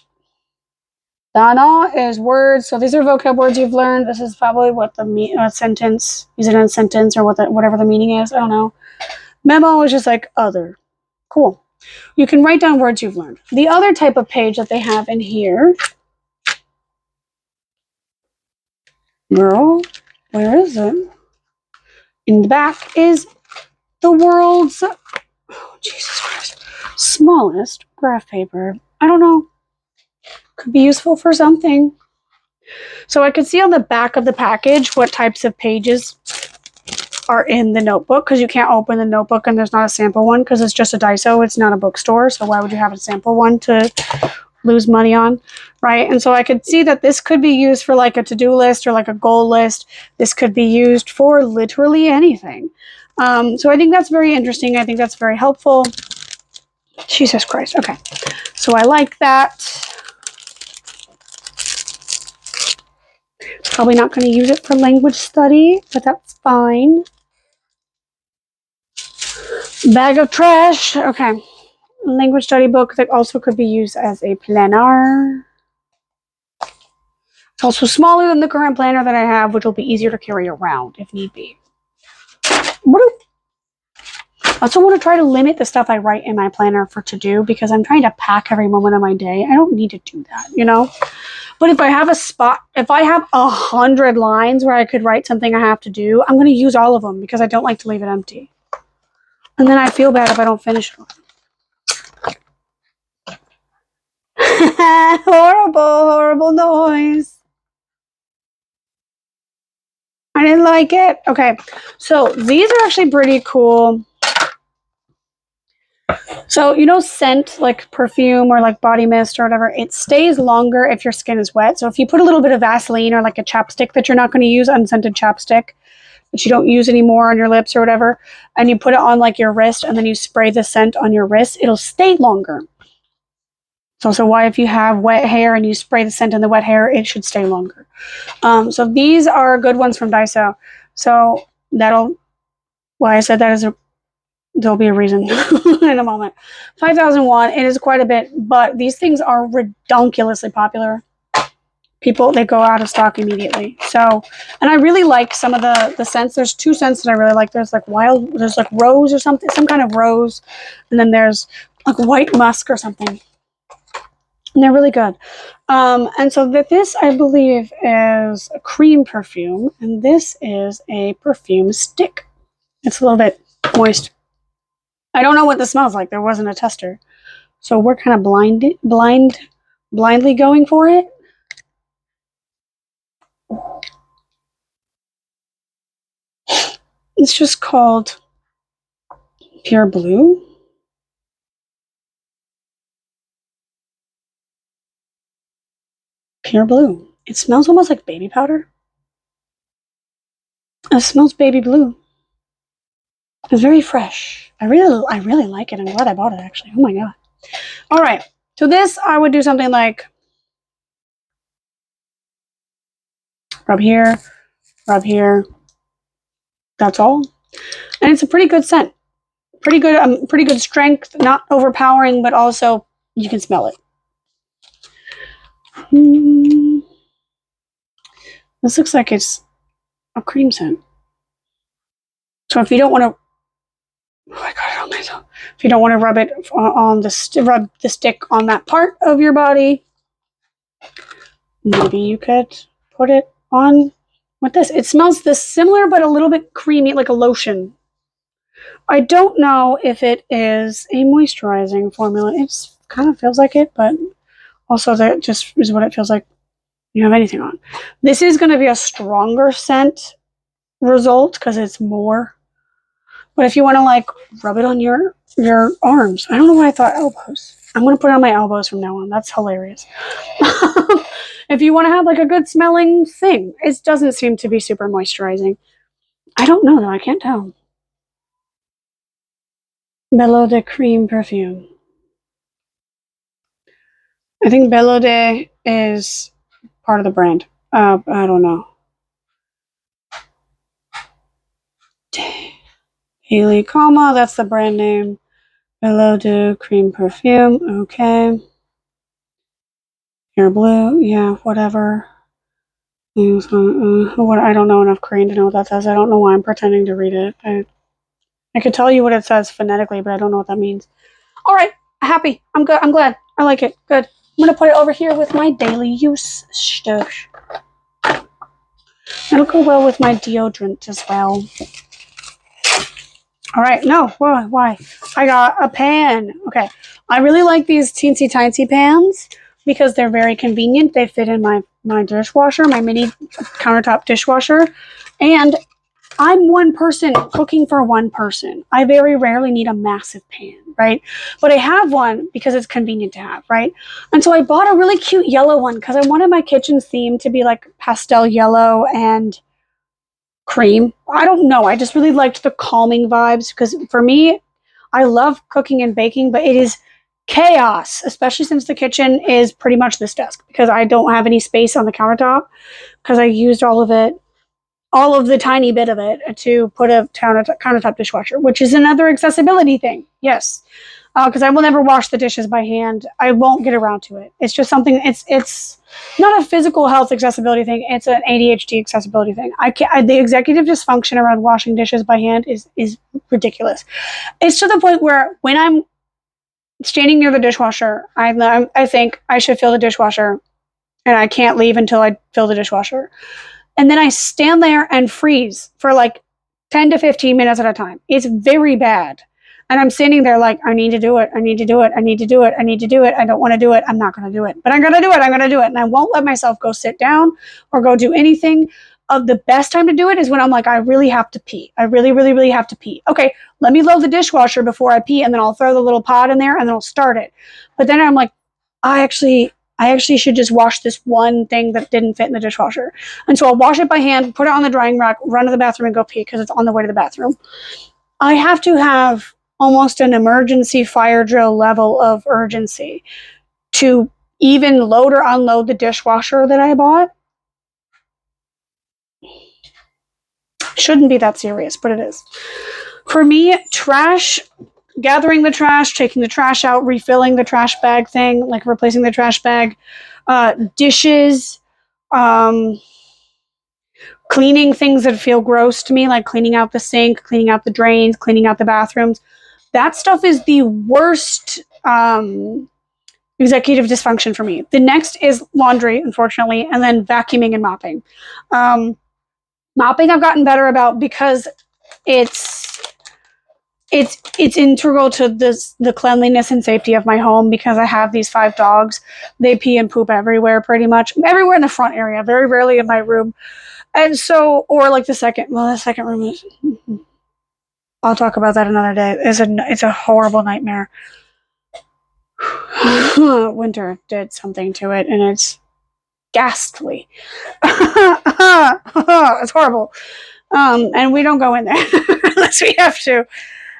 [SPEAKER 1] Dana is words. So these are vocab words you've learned. This is probably what the sentence, is it in a sentence or whatever the meaning is. I don't know. Memo is just like other. Cool. You can write down words you've learned. The other type of page that they have in here, girl, where is it? In the back is the world's, oh, Jesus Christ, smallest graph paper. I don't know. Could be useful for something. So I could see on the back of the package what types of pages are in the notebook, because you can't open the notebook and there's not a sample one because it's just a Daiso. It's not a bookstore. So why would you have a sample one to lose money on, right? And so I could see that this could be used for like a to-do list or like a goal list. This could be used for literally anything. So I think that's very interesting. I think that's very helpful. Jesus Christ. Okay. So I like that. Probably not going to use it for language study, but that's fine. Bag of trash. Okay. Language study book that also could be used as a planner. It's also smaller than the current planner that I have, which will be easier to carry around if need be. I also want to try to limit the stuff I write in my planner for to do, because I'm trying to pack every moment of my day. I don't need to do that, But if I have a spot, if I have 100 lines where I could write something I have to do, I'm going to use all of them because I don't like to leave it empty. And then I feel bad if I don't finish it. Horrible noise. I didn't like it. Okay, so these are actually pretty cool. So, scent, like perfume or like body mist or whatever, it stays longer if your skin is wet. So if you put a little bit of Vaseline or like a chapstick that you're not going to use, unscented chapstick, that you don't use anymore on your lips or whatever, and you put it on like your wrist and then you spray the scent on your wrist, it'll stay longer. It's also why if you have wet hair and you spray the scent in the wet hair, it should stay longer. So these are good ones from Daiso. So why I said that is there'll be a reason in a moment. 5,001, it is quite a bit, but these things are redonkulously popular. People, they go out of stock immediately. So, and I really like some of the scents. There's 2 scents that I really like. There's like rose or something, some kind of rose. And then there's like white musk or something. And they're really good. And so this, I believe, is a cream perfume. And this is a perfume stick. It's a little bit moist. I don't know what this smells like. There wasn't a tester. So we're kind of blindly going for it. It's just called Pure Blue. Pure blue. It smells almost like baby powder. It smells baby blue. It's very fresh. I really like it. I'm glad I bought it, actually. Oh my god. All right. So this, I would do something like rub here, rub here. That's all. And it's a pretty good scent. Pretty good strength. Not overpowering, but also you can smell it. This looks like it's a cream scent. So if you don't want to, oh, I got it on myself. If you don't want to rub it on rub the stick on that part of your body, maybe you could put it on with this. It smells this similar, but a little bit creamy, like a lotion. I don't know if it is a moisturizing formula. It kind of feels like it, but also that just is what it feels like. You have anything on. This is going to be a stronger scent result because it's more. But if you want to like rub it on your arms, I don't know why I thought elbows. I'm going to put it on my elbows from now on. That's hilarious. If you want to have like a good smelling thing, it doesn't seem to be super moisturizing. I don't know though. I can't tell. Belo de cream perfume. I think Belo de is part of the brand. I don't know. Haley Calma, that's the brand name. Belo de cream perfume. Okay. Hair blue. Yeah, whatever. What, I don't know enough Korean to know what that says. I don't know why I'm pretending to read it. I could tell you what it says phonetically, but I don't know what that means. All right, happy. I'm good. I'm glad. I like it. Good. I'm gonna put it over here with my daily use stuff. It'll go well with my deodorant as well. All right. No. Why? I got a pan. Okay. I really like these teensy tiny pans because they're very convenient. They fit in my dishwasher, my mini countertop dishwasher, and I'm one person cooking for one person. I very rarely need a massive pan, right? But I have one because it's convenient to have, right? And so I bought a really cute yellow one because I wanted my kitchen theme to be like pastel yellow and cream. I don't know. I just really liked the calming vibes because for me, I love cooking and baking, but it is chaos, especially since the kitchen is pretty much this desk because I don't have any space on the countertop because I used all of the tiny bit of it to put a countertop dishwasher, which is another accessibility thing. Yes. Because I will never wash the dishes by hand. I won't get around to it. It's just something. It's not a physical health accessibility thing. It's an ADHD accessibility thing. The executive dysfunction around washing dishes by hand is ridiculous. It's to the point where when I'm standing near the dishwasher, I think I should fill the dishwasher, and I can't leave until I fill the dishwasher. And then I stand there and freeze for like 10 to 15 minutes at a time. It's very bad. And I'm standing there like, I need to do it. I need to do it. I need to do it. I need to do it. I don't want to do it. I'm not going to do it. But I'm going to do it. I'm going to do it. And I won't let myself go sit down or go do anything. The best time to do it is when I'm like, I really have to pee. I really, really, really have to pee. Okay, let me load the dishwasher before I pee, and then I'll throw the little pot in there, and then I'll start it. But then I'm like, I actually should just wash this one thing that didn't fit in the dishwasher. And so I'll wash it by hand, put it on the drying rack, run to the bathroom and go pee because it's on the way to the bathroom. I have to have almost an emergency fire drill level of urgency to even load or unload the dishwasher that I bought. Shouldn't be that serious, but it is. For me, trash, gathering the trash, taking the trash out, refilling the trash bag thing, like replacing the trash bag, dishes, cleaning things that feel gross to me, like cleaning out the sink, cleaning out the drains, cleaning out the bathrooms. That stuff is the worst executive dysfunction for me. The next is laundry, unfortunately, and then vacuuming and mopping. Mopping I've gotten better about because it's integral to the cleanliness and safety of my home because I have these 5 dogs. They pee and poop everywhere, pretty much. Everywhere in the front area, very rarely in my room. And so, or like the second room is, I'll talk about that another day. It's a horrible nightmare. Winter did something to it, and ghastly. It's horrible. And we don't go in there unless we have to.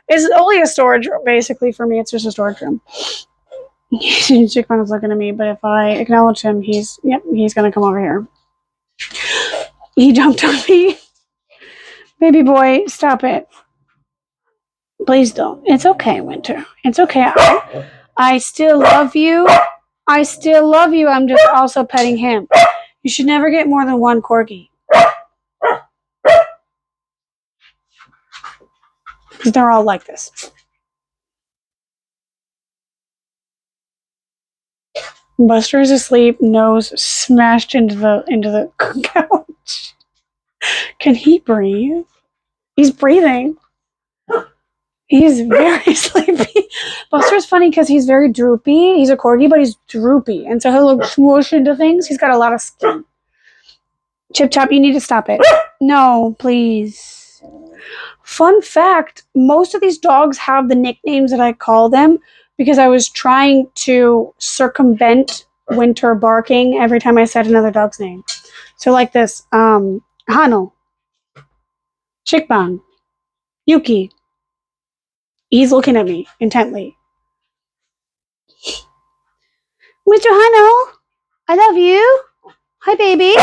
[SPEAKER 1] It's only a storage room, basically, for me. It's just a storage room. Chickman is looking at me, but if I acknowledge him, he's gonna come over here. He jumped on me. Baby boy, stop it. Please don't. It's okay, Winter. It's okay. I still love you. I still love you. I'm just also petting him. You should never get more than one corgi. Because they're all like this. Buster is asleep, nose smashed into the couch. Can he breathe? He's breathing. He's very sleepy. Buster's funny because he's very droopy. He's a corgi, but he's droopy. And so he'll swoosh into things. He's got a lot of skin. Chip Chop, you need to stop it. No, please. Fun fact, most of these dogs have the nicknames that I call them because I was trying to circumvent Winter barking every time I said another dog's name. So like this, Hano, Shikbang, Yuki. He's looking at me intently. Mr. Hano, I love you. Hi, baby.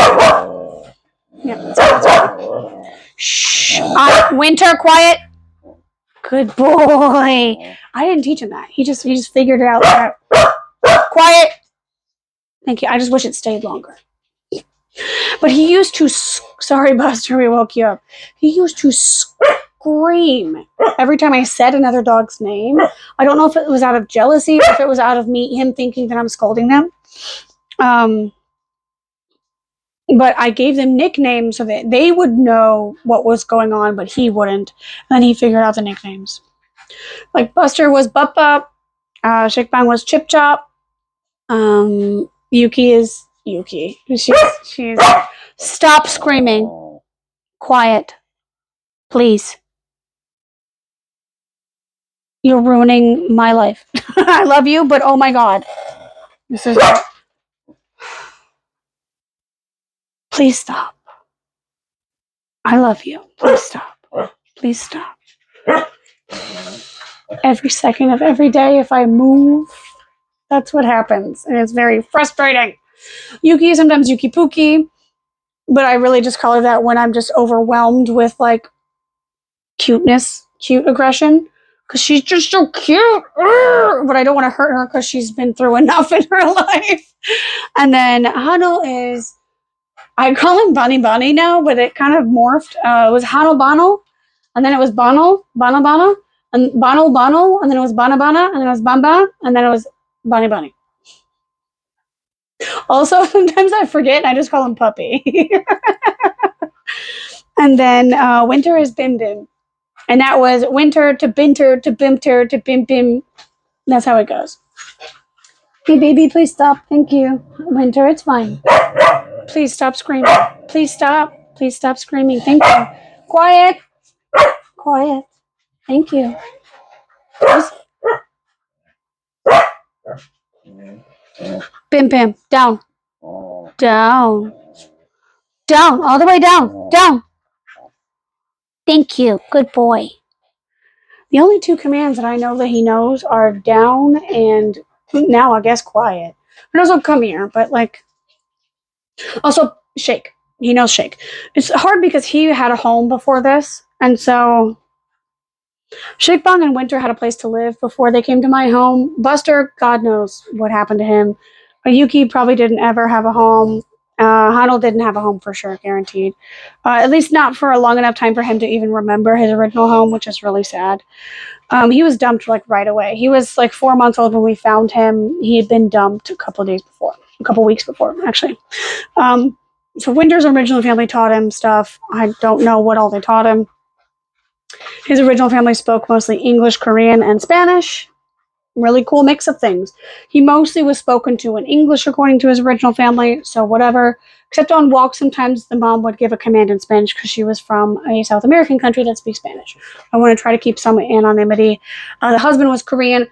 [SPEAKER 1] Yeah, that's shh. Winter, quiet. Good boy. I didn't teach him that. He just figured it out. Quiet. Thank you. I just wish it stayed longer. But he used to. Sorry, Buster, we woke you up. He used to scream every time I said another dog's name. I don't know if it was out of jealousy or if it was out of him thinking that I'm scolding them. But I gave them nicknames so that they would know what was going on, but he wouldn't. And then he figured out the nicknames. Like Buster was Bup Bup. Shikbang was Chip Chop. Yuki is Yuki. She's stop screaming. Quiet. Please. You're ruining my life. I love you, but oh my god. This is Please stop. I love you. Please stop. Please stop. Every second of every day, if I move, that's what happens. And it's very frustrating. Yuki, sometimes Yuki Pookie, but I really just call her that when I'm just overwhelmed with like cute aggression. Because she's just so cute. But I don't want to hurt her because she's been through enough in her life. And then Hano is, I call him Bonnie now, but it kind of morphed. It was Hano Bono, and then it was Bono, and Bono, and then it was Bana, and then it was Bamba, and then it was Bonnie. Also, sometimes I forget and I just call him Puppy. And then Winter is Bim. And that was Winter to Binter to Bimter to Bim Bim. That's how it goes. Hey, baby, please stop. Thank you. Winter, it's fine. Please stop screaming. Please stop. Please stop screaming. Thank you. Quiet. Quiet. Thank you. Bim. Down. Down. Down. All the way down. Down. Thank you. Good boy. The only two commands that I know that he knows are down and now I guess quiet. He knows come here, but like also shake. He knows shake. It's hard because he had a home before this, and so Shakebong and Winter had a place to live before they came to my home. Buster, God knows what happened to him. Yuki probably didn't ever have a home. Hanel didn't have a home for sure, guaranteed. At least not for a long enough time for him to even remember his original home, which is really sad. He was dumped like right away. He was like 4 months old when we found him. He had been dumped a couple weeks before, actually. So Winter's original family taught him stuff. I don't know what all they taught him. His original family spoke mostly English, Korean, and Spanish. Really cool mix of things. He mostly was spoken to in English according to his original family, so whatever. Except on walks, sometimes the mom would give a command in Spanish because she was from a South American country that speaks Spanish. I want to try to keep some anonymity. The husband was Korean.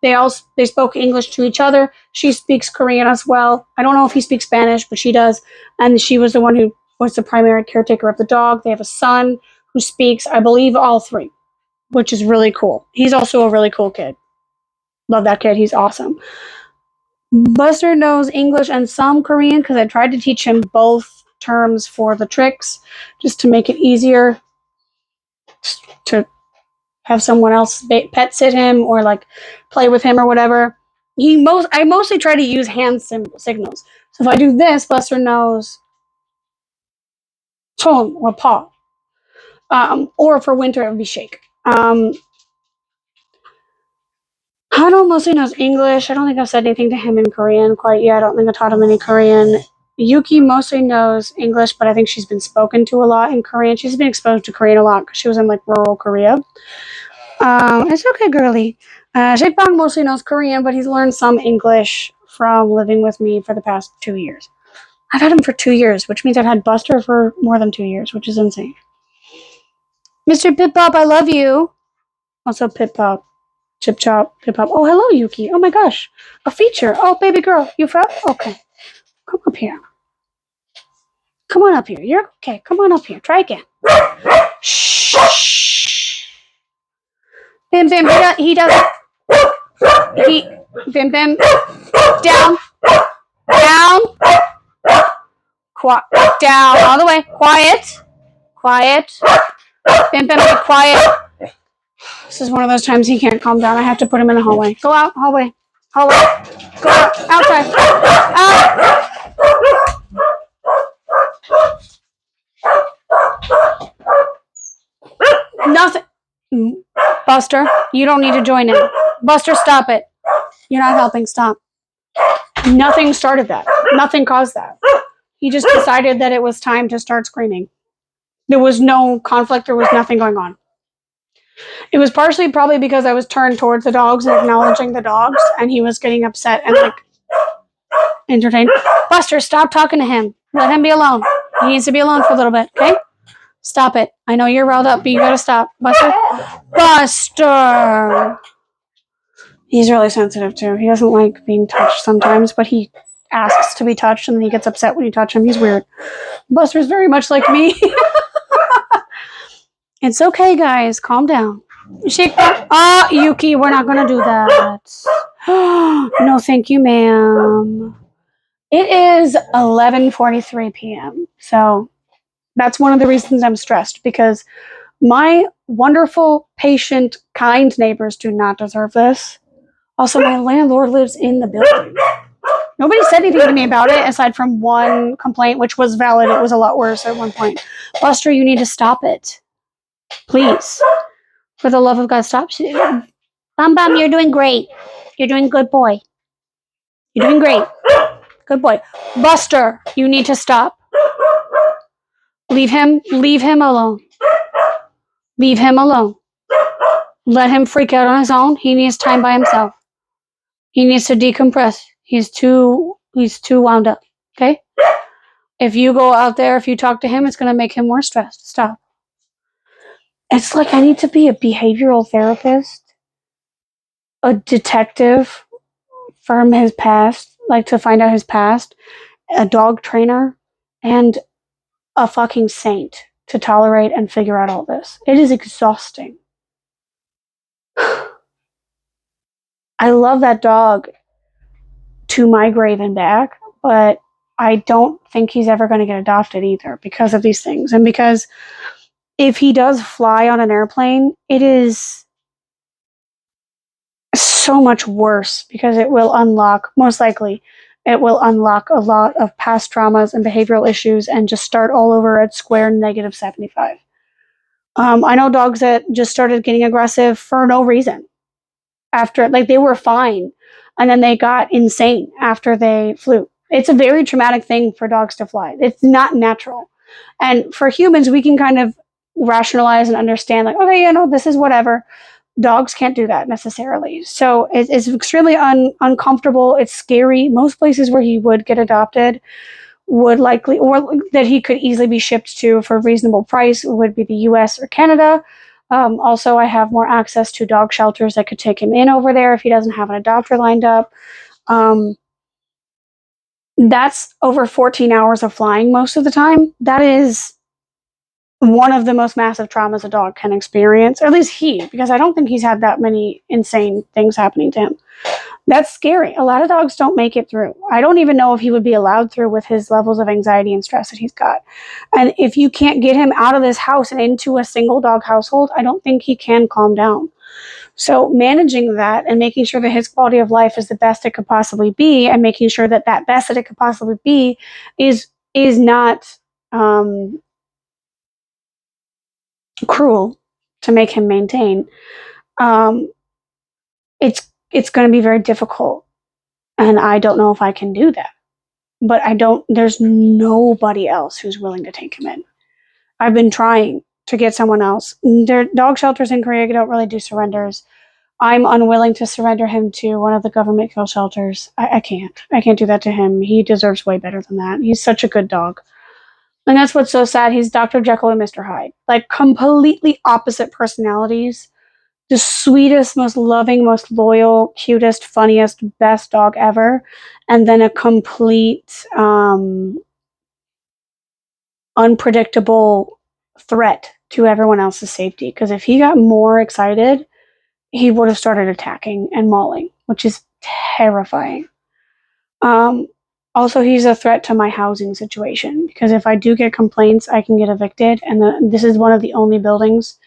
[SPEAKER 1] They spoke English to each other. She speaks Korean as well. I don't know if he speaks Spanish, but she does. And she was the one who was the primary caretaker of the dog. They have a son who speaks, I believe, all three, which is really cool. He's also a really cool kid. Love that kid. He's awesome. Buster knows English and some Korean because I tried to teach him both terms for the tricks just to make it easier to have someone else pet sit him or like play with him or whatever. I mostly try to use hand signals. So if I do this, Buster knows tone or paw. Or for winter, it would be shake. Hado mostly knows English. I don't think I've said anything to him in Korean quite yet. I don't think I taught him any Korean. Yuki mostly knows English, but I think she's been spoken to a lot in Korean. She's been exposed to Korean a lot because she was in like rural Korea. It's okay, girly. Jaebang mostly knows Korean, but he's learned some English from living with me for the past 2 years. I've had him for 2 years, which means I've had Buster for more than 2 years, which is insane. Mr. Pip Pop, I love you. Also, Pip Pop. Chip Chop, Pip Pop. Oh, hello, Yuki. Oh my gosh. A feature. Oh, baby girl. You fell? Okay. Come up here. Come on up here. You're okay. Come on up here. Try again. Shh. Bim Bim. He does. Bim Bim. Down. Down. Down. All the way. Quiet. Quiet. Bim Bim, be quiet. This is one of those times he can't calm down. I have to put him in the hallway. Go out, hallway. Hallway. Go out. Outside. Out. Nothing. Buster, you don't need to join in. Buster, stop it. You're not helping. Stop. Nothing started that. Nothing caused that. He just decided that it was time to start screaming. There was no conflict. There was nothing going on. It was partially probably because I was turned towards the dogs and acknowledging the dogs, and he was getting upset and like entertained. Buster, stop talking to him. Let him be alone. He needs to be alone for a little bit, okay? Stop it. I know you're riled up, but you gotta stop. Buster. Buster! He's really sensitive too. He doesn't like being touched sometimes, but he asks to be touched and then he gets upset when you touch him. He's weird. Buster's very much like me. It's okay, guys. Calm down. Shake. Yuki, we're not going to do that. No, thank you, ma'am. It is 11:43 p.m. So that's one of the reasons I'm stressed, because my wonderful, patient, kind neighbors do not deserve this. Also, my landlord lives in the building. Nobody said anything to me about it aside from one complaint, which was valid. It was a lot worse at one point. Buster, you need to stop it. Please. For the love of God, stop. Bum Bum, you're doing great. You're doing good, boy. You're doing great. Good boy. Buster, you need to stop. Leave him alone. Leave him alone. Let him freak out on his own. He needs time by himself. He needs to decompress. He's too wound up. Okay? If you go out there, if you talk to him, it's going to make him more stressed. Stop. It's like I need to be a behavioral therapist, a detective from his past, like to find out his past, a dog trainer, and a fucking saint to tolerate and figure out all this. It is exhausting. I love that dog to my grave and back, but I don't think he's ever going to get adopted either because of these things. And because if he does fly on an airplane, it is so much worse because it will unlock, most likely, it will unlock a lot of past traumas and behavioral issues and just start all over at square -75. I know dogs that just started getting aggressive for no reason. After, like, they were fine and then they got insane after they flew. It's a very traumatic thing for dogs to fly. It's not natural. And for humans, we can kind of rationalize and understand, like, okay, this is whatever. Dogs can't do that necessarily. So it's extremely uncomfortable. It's scary. Most places where he would get adopted would likely, or that he could easily be shipped to for a reasonable price, would be the US or Canada. Also, I have more access to dog shelters that could take him in over there if he doesn't have an adopter lined up. Um, that's over 14 hours of flying most of the time. That is one of the most massive traumas a dog can experience, or at least he, because I don't think he's had that many insane things happening to him. That's scary. A lot of dogs don't make it through. I don't even know if he would be allowed through with his levels of anxiety and stress that he's got. And if you can't get him out of this house and into a single dog household, I don't think he can calm down. So managing that and making sure that his quality of life is the best it could possibly be, and making sure that that best that it could possibly be is not cruel to make him maintain. Um, it's going to be very difficult, and I don't know if I can do that. But I don't. There's nobody else who's willing to take him in. I've been trying to get someone else. Their dog shelters in Korea don't really do surrenders. I'm unwilling to surrender him to one of the government kill shelters. I can't. I can't do that to him. He deserves way better than that. He's such a good dog. And that's what's so sad. He's Dr. Jekyll and Mr. Hyde. Like completely opposite personalities. The sweetest, most loving, most loyal, cutest, funniest, best dog ever. And then a complete unpredictable threat to everyone else's safety. Because if he got more excited, he would have started attacking and mauling, which is terrifying. Um, Also, he's a threat to my housing situation because if I do get complaints, I can get evicted. And this is one of the only buildings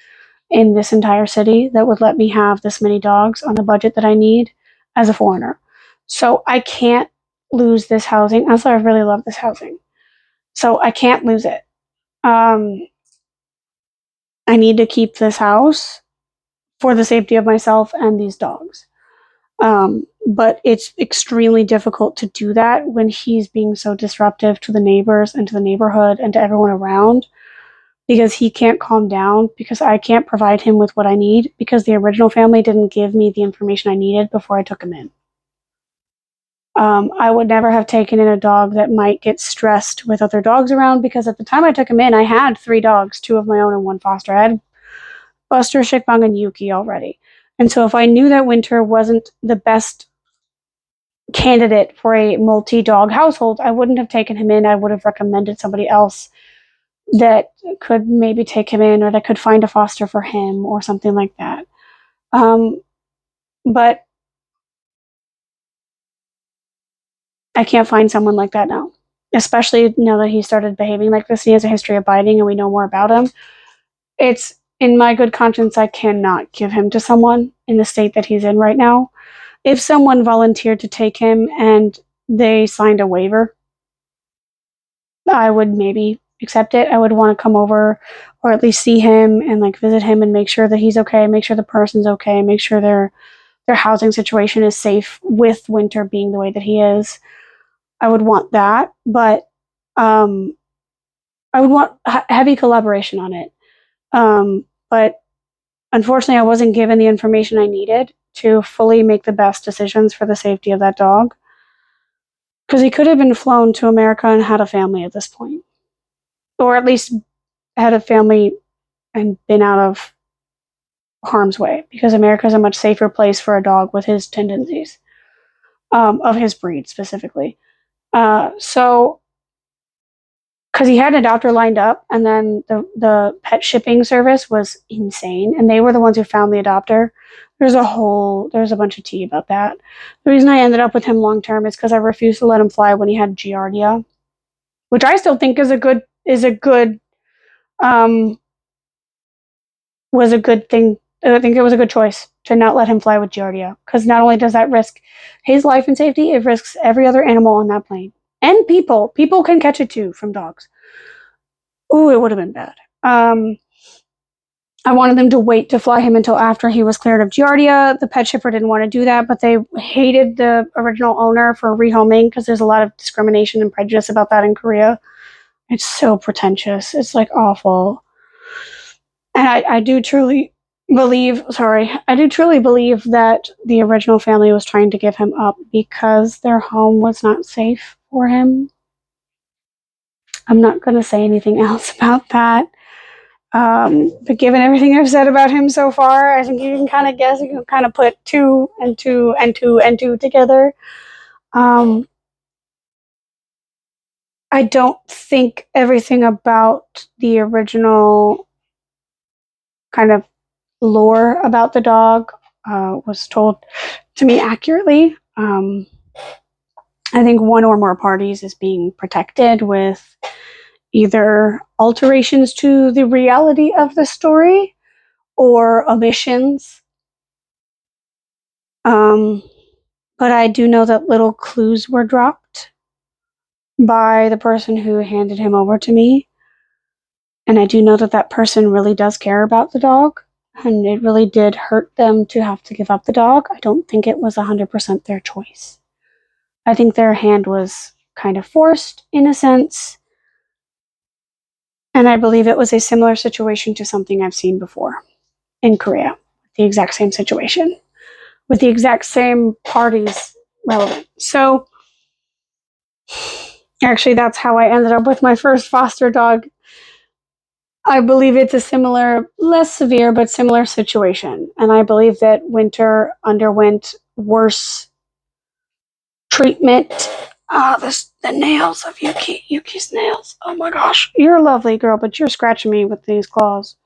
[SPEAKER 1] in this entire city that would let me have this many dogs on the budget that I need as a foreigner. So I can't lose this housing. Also, I really love this housing. So I can't lose it. Um, I need to keep this house for the safety of myself and these dogs. But it's extremely difficult to do that when he's being so disruptive to the neighbors and to the neighborhood and to everyone around because he can't calm down because I can't provide him with what I need because the original family didn't give me the information I needed before I took him in. I would never have taken in a dog that might get stressed with other dogs around because at the time I took him in, I had 3 dogs, 2 of my own and 1 foster. I had Buster, Shikbang, and Yuki already. And so if I knew that Winter wasn't the best candidate for a multi-dog household, I wouldn't have taken him in. I would have recommended somebody else that could maybe take him in or that could find a foster for him or something like that. But I can't find someone like that now, especially now that he started behaving like this. He has a history of biting and we know more about him. It's in my good conscience, I cannot give him to someone in the state that he's in right now. If someone volunteered to take him and they signed a waiver, I would maybe accept it. I would want to come over or at least see him and like visit him and make sure that he's okay, make sure the person's okay, make sure their housing situation is safe with Winter being the way that he is. I would want that, but I would want heavy collaboration on it. But unfortunately, I wasn't given the information I needed to fully make the best decisions for the safety of that dog. Because he could have been flown to America and had a family at this point, or at least had a family and been out of harm's way. Because America is a much safer place for a dog with his tendencies, of his breed specifically. So because he had an adopter lined up, and then the pet shipping service was insane, and they were the ones who found the adopter. There's a bunch of tea about that. The reason I ended up with him long term is because I refused to let him fly when he had Giardia, which I still think um was a good thing. I think it was a good choice to not let him fly with Giardia because not only does that risk his life and safety, it risks every other animal on that plane and people. People can catch it too from dogs. Ooh, it would have been bad. I wanted them to wait to fly him until after he was cleared of Giardia. The pet shipper didn't want to do that, but they hated the original owner for rehoming because there's a lot of discrimination and prejudice about that in Korea. It's so pretentious. It's like awful. And I do truly believe that the original family was trying to give him up because their home was not safe for him. I'm not going to say anything else about that. But given everything I've said about him so far, I think you can kind of guess, you can kind of put two and two and two and two together. Um, I don't think everything about the original kind of lore about the dog was told to me accurately. I think one or more parties is being protected with either alterations to the reality of the story or omissions. Um, but I do know that little clues were dropped by the person who handed him over to me. And I do know that that person really does care about the dog. And it really did hurt them to have to give up the dog. I don't think it was 100% their choice. I think their hand was kind of forced in a sense. And I believe it was a similar situation to something I've seen before in Korea. The exact same situation with the exact same parties relevant. So, actually, that's how I ended up with my first foster dog. I believe it's a similar, less severe, but similar situation. And I believe that Winter underwent worse treatment. The nails of Yuki's nails. Oh my gosh. You're a lovely girl, but you're scratching me with these claws.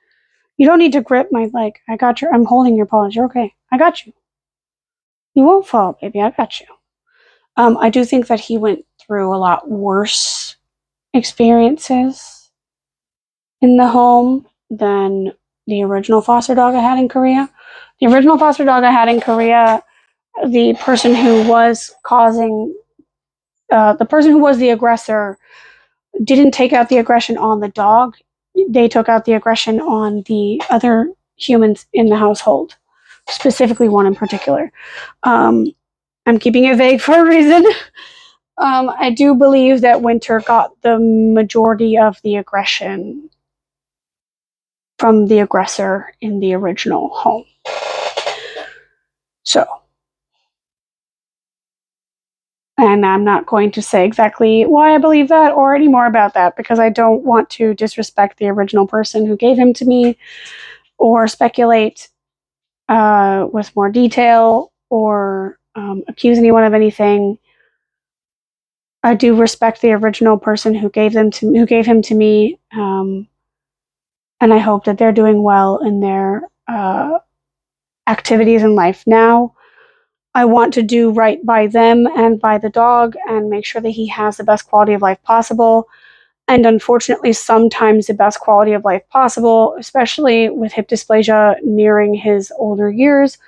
[SPEAKER 1] You don't need to grip my leg. I'm holding your paws. You're okay. I got you. You won't fall, baby. I got you. I do think that he went through a lot worse experiences in the home than the original foster dog I had in Korea. The original foster dog I had in Korea, the person who was the person who was the aggressor didn't take out the aggression on the dog. They took out the aggression on the other humans in the household, specifically one in particular. Um, I'm keeping it vague for a reason. I do believe that Winter got the majority of the aggression from the aggressor in the original home. So, and I'm not going to say exactly why I believe that or any more about that because I don't want to disrespect the original person who gave him to me or speculate with more detail or accuse anyone of anything. I do respect the original person who gave him to me, and I hope that they're doing well in their activities in life now. I want to do right by them and by the dog and make sure that he has the best quality of life possible. And unfortunately, sometimes the best quality of life possible, especially with hip dysplasia nearing his older years,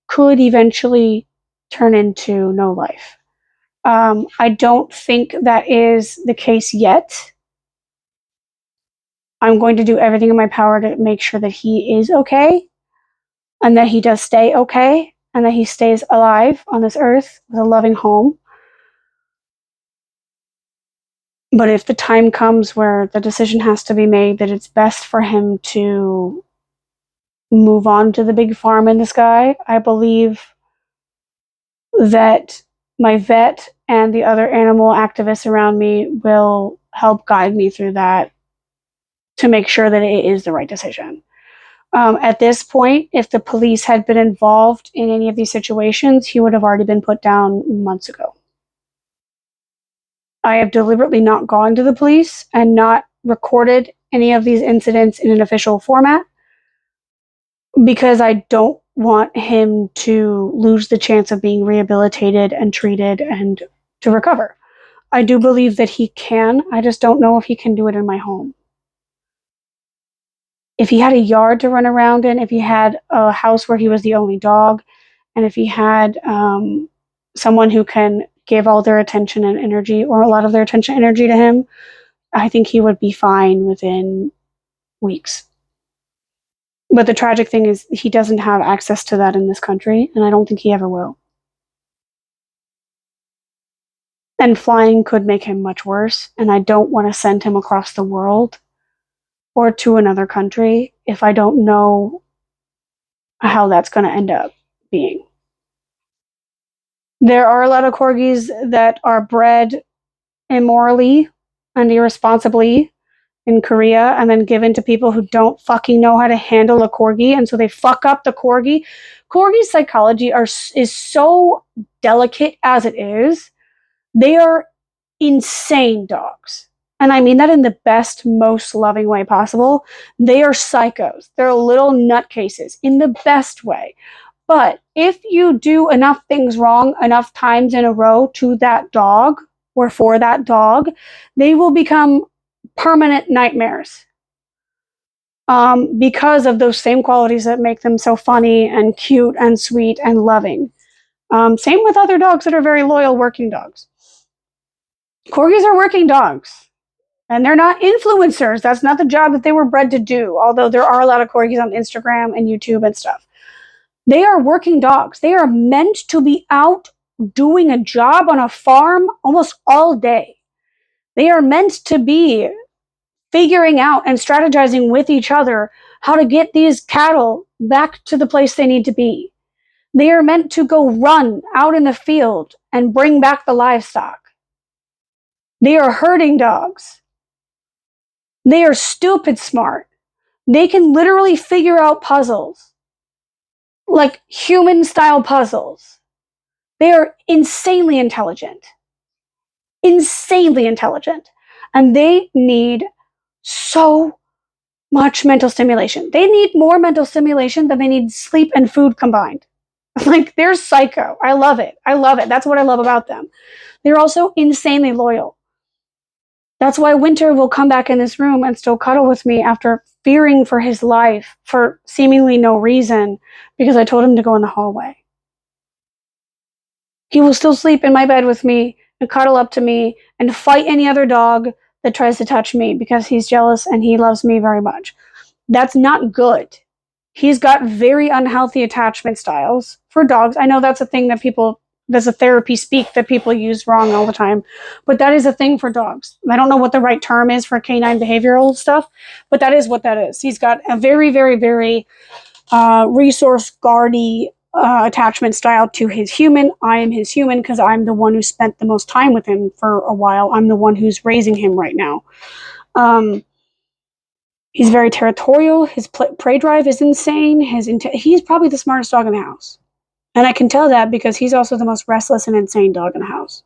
[SPEAKER 1] could eventually turn into no life. I don't think that is the case yet. I'm going to do everything in my power to make sure that he is okay and that he does stay okay and that he stays alive on this earth with a loving home. But if the time comes where the decision has to be made that it's best for him to move on to the big farm in the sky, I believe that my vet and the other animal activists around me will help guide me through that to make sure that it is the right decision. At this point, if the police had been involved in any of these situations, he would have already been put down months ago. I have deliberately not gone to the police and not recorded any of these incidents in an official format because I don't want him to lose the chance of being rehabilitated and treated and to recover. I do believe that he can. I just don't know if he can do it in my home. If he had a yard to run around in, if he had a house where he was the only dog, and if he had someone who can give all their attention and energy or a lot of their attention and energy to him, I think he would be fine within weeks. But the tragic thing is he doesn't have access to that in this country, and I don't think he ever will. And flying could make him much worse, and I don't want to send him across the world or to another country if I don't know how that's going to end up being. There are a lot of corgis that are bred immorally and irresponsibly in Korea and then given to people who don't fucking know how to handle a corgi, and so they fuck up the corgi. Corgi's psychology is so delicate as it is. They are insane dogs. And I mean that in the best, most loving way possible. They are psychos. They're little nutcases in the best way. But if you do enough things wrong enough times in a row to that dog or for that dog, they will become permanent nightmares because of those same qualities that make them so funny and cute and sweet and loving. Same with other dogs that are very loyal working dogs. Corgis are working dogs. And they're not influencers. That's not the job that they were bred to do, although there are a lot of corgis on Instagram and YouTube and stuff. They are working dogs. They are meant to be out doing a job on a farm almost all day. They are meant to be figuring out and strategizing with each other how to get these cattle back to the place they need to be. They are meant to go run out in the field and bring back the livestock. They are herding dogs. They are stupid smart. They can literally figure out puzzles, like human style puzzles. They are insanely intelligent. Insanely intelligent. And they need so much mental stimulation. They need more mental stimulation than they need sleep and food combined. Like, they're psycho. I love it. I love it. That's what I love about them. They're also insanely loyal. That's why Winter will come back in this room and still cuddle with me after fearing for his life for seemingly no reason because I told him to go in the hallway. He will still sleep in my bed with me and cuddle up to me and fight any other dog that tries to touch me because he's jealous and he loves me very much. That's not good. He's got very unhealthy attachment styles for dogs. I know that's a thing that there's a therapy speak that people use wrong all the time, but that is a thing for dogs. I don't know what the right term is for canine behavioral stuff, but that is what that is. He's got a very, very, very resource guardy attachment style to his human. I am his human because I'm the one who spent the most time with him for a while. I'm the one who's raising him right now. He's very territorial. His prey drive is insane. He's probably the smartest dog in the house. And I can tell that because he's also the most restless and insane dog in the house.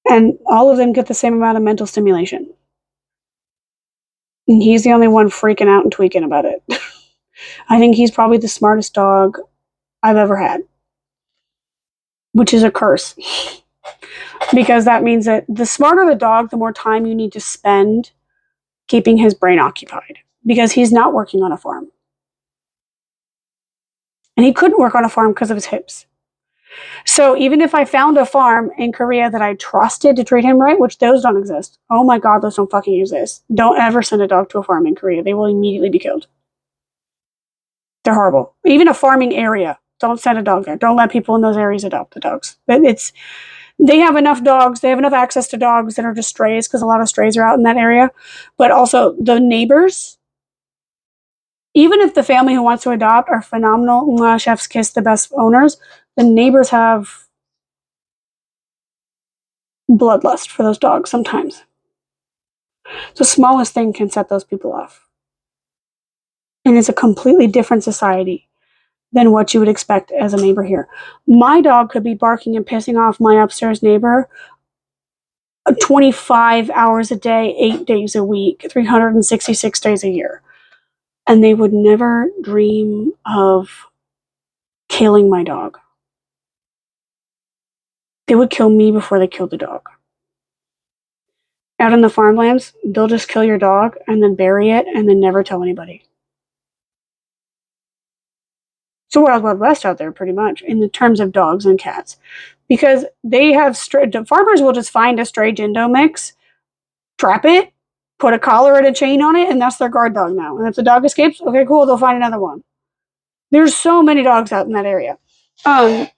[SPEAKER 1] And all of them get the same amount of mental stimulation. And he's the only one freaking out and tweaking about it. I think he's probably the smartest dog I've ever had. Which is a curse. Because that means that the smarter the dog, the more time you need to spend keeping his brain occupied. Because he's not working on a farm. And he couldn't work on a farm because of his hips. So even if I found a farm in Korea that I trusted to treat him right, which those don't exist. Oh my God, those don't fucking exist. Don't ever send a dog to a farm in Korea. They will immediately be killed. They're horrible. Even a farming area. Don't send a dog there. Don't let people in those areas adopt the dogs. They have enough dogs. They have enough access to dogs that are just strays because a lot of strays are out in that area. But also the neighbors, even if the family who wants to adopt are phenomenal, chef's kiss, the best owners, the neighbors have bloodlust for those dogs sometimes. The smallest thing can set those people off. And it's a completely different society than what you would expect as a neighbor here. My dog could be barking and pissing off my upstairs neighbor 25 hours a day, 8 days a week, 366 days a year. And they would never dream of killing my dog. They would kill me before they killed the dog. Out in the farmlands, they'll just kill your dog and then bury it and then never tell anybody. It's a Wild Wild West out there, pretty much, in the terms of dogs and cats. Because they have farmers will just find a stray Jindo mix, trap it, put a collar and a chain on it, and that's their guard dog now. And if the dog escapes, okay, cool, they'll find another one. There's so many dogs out in that area. And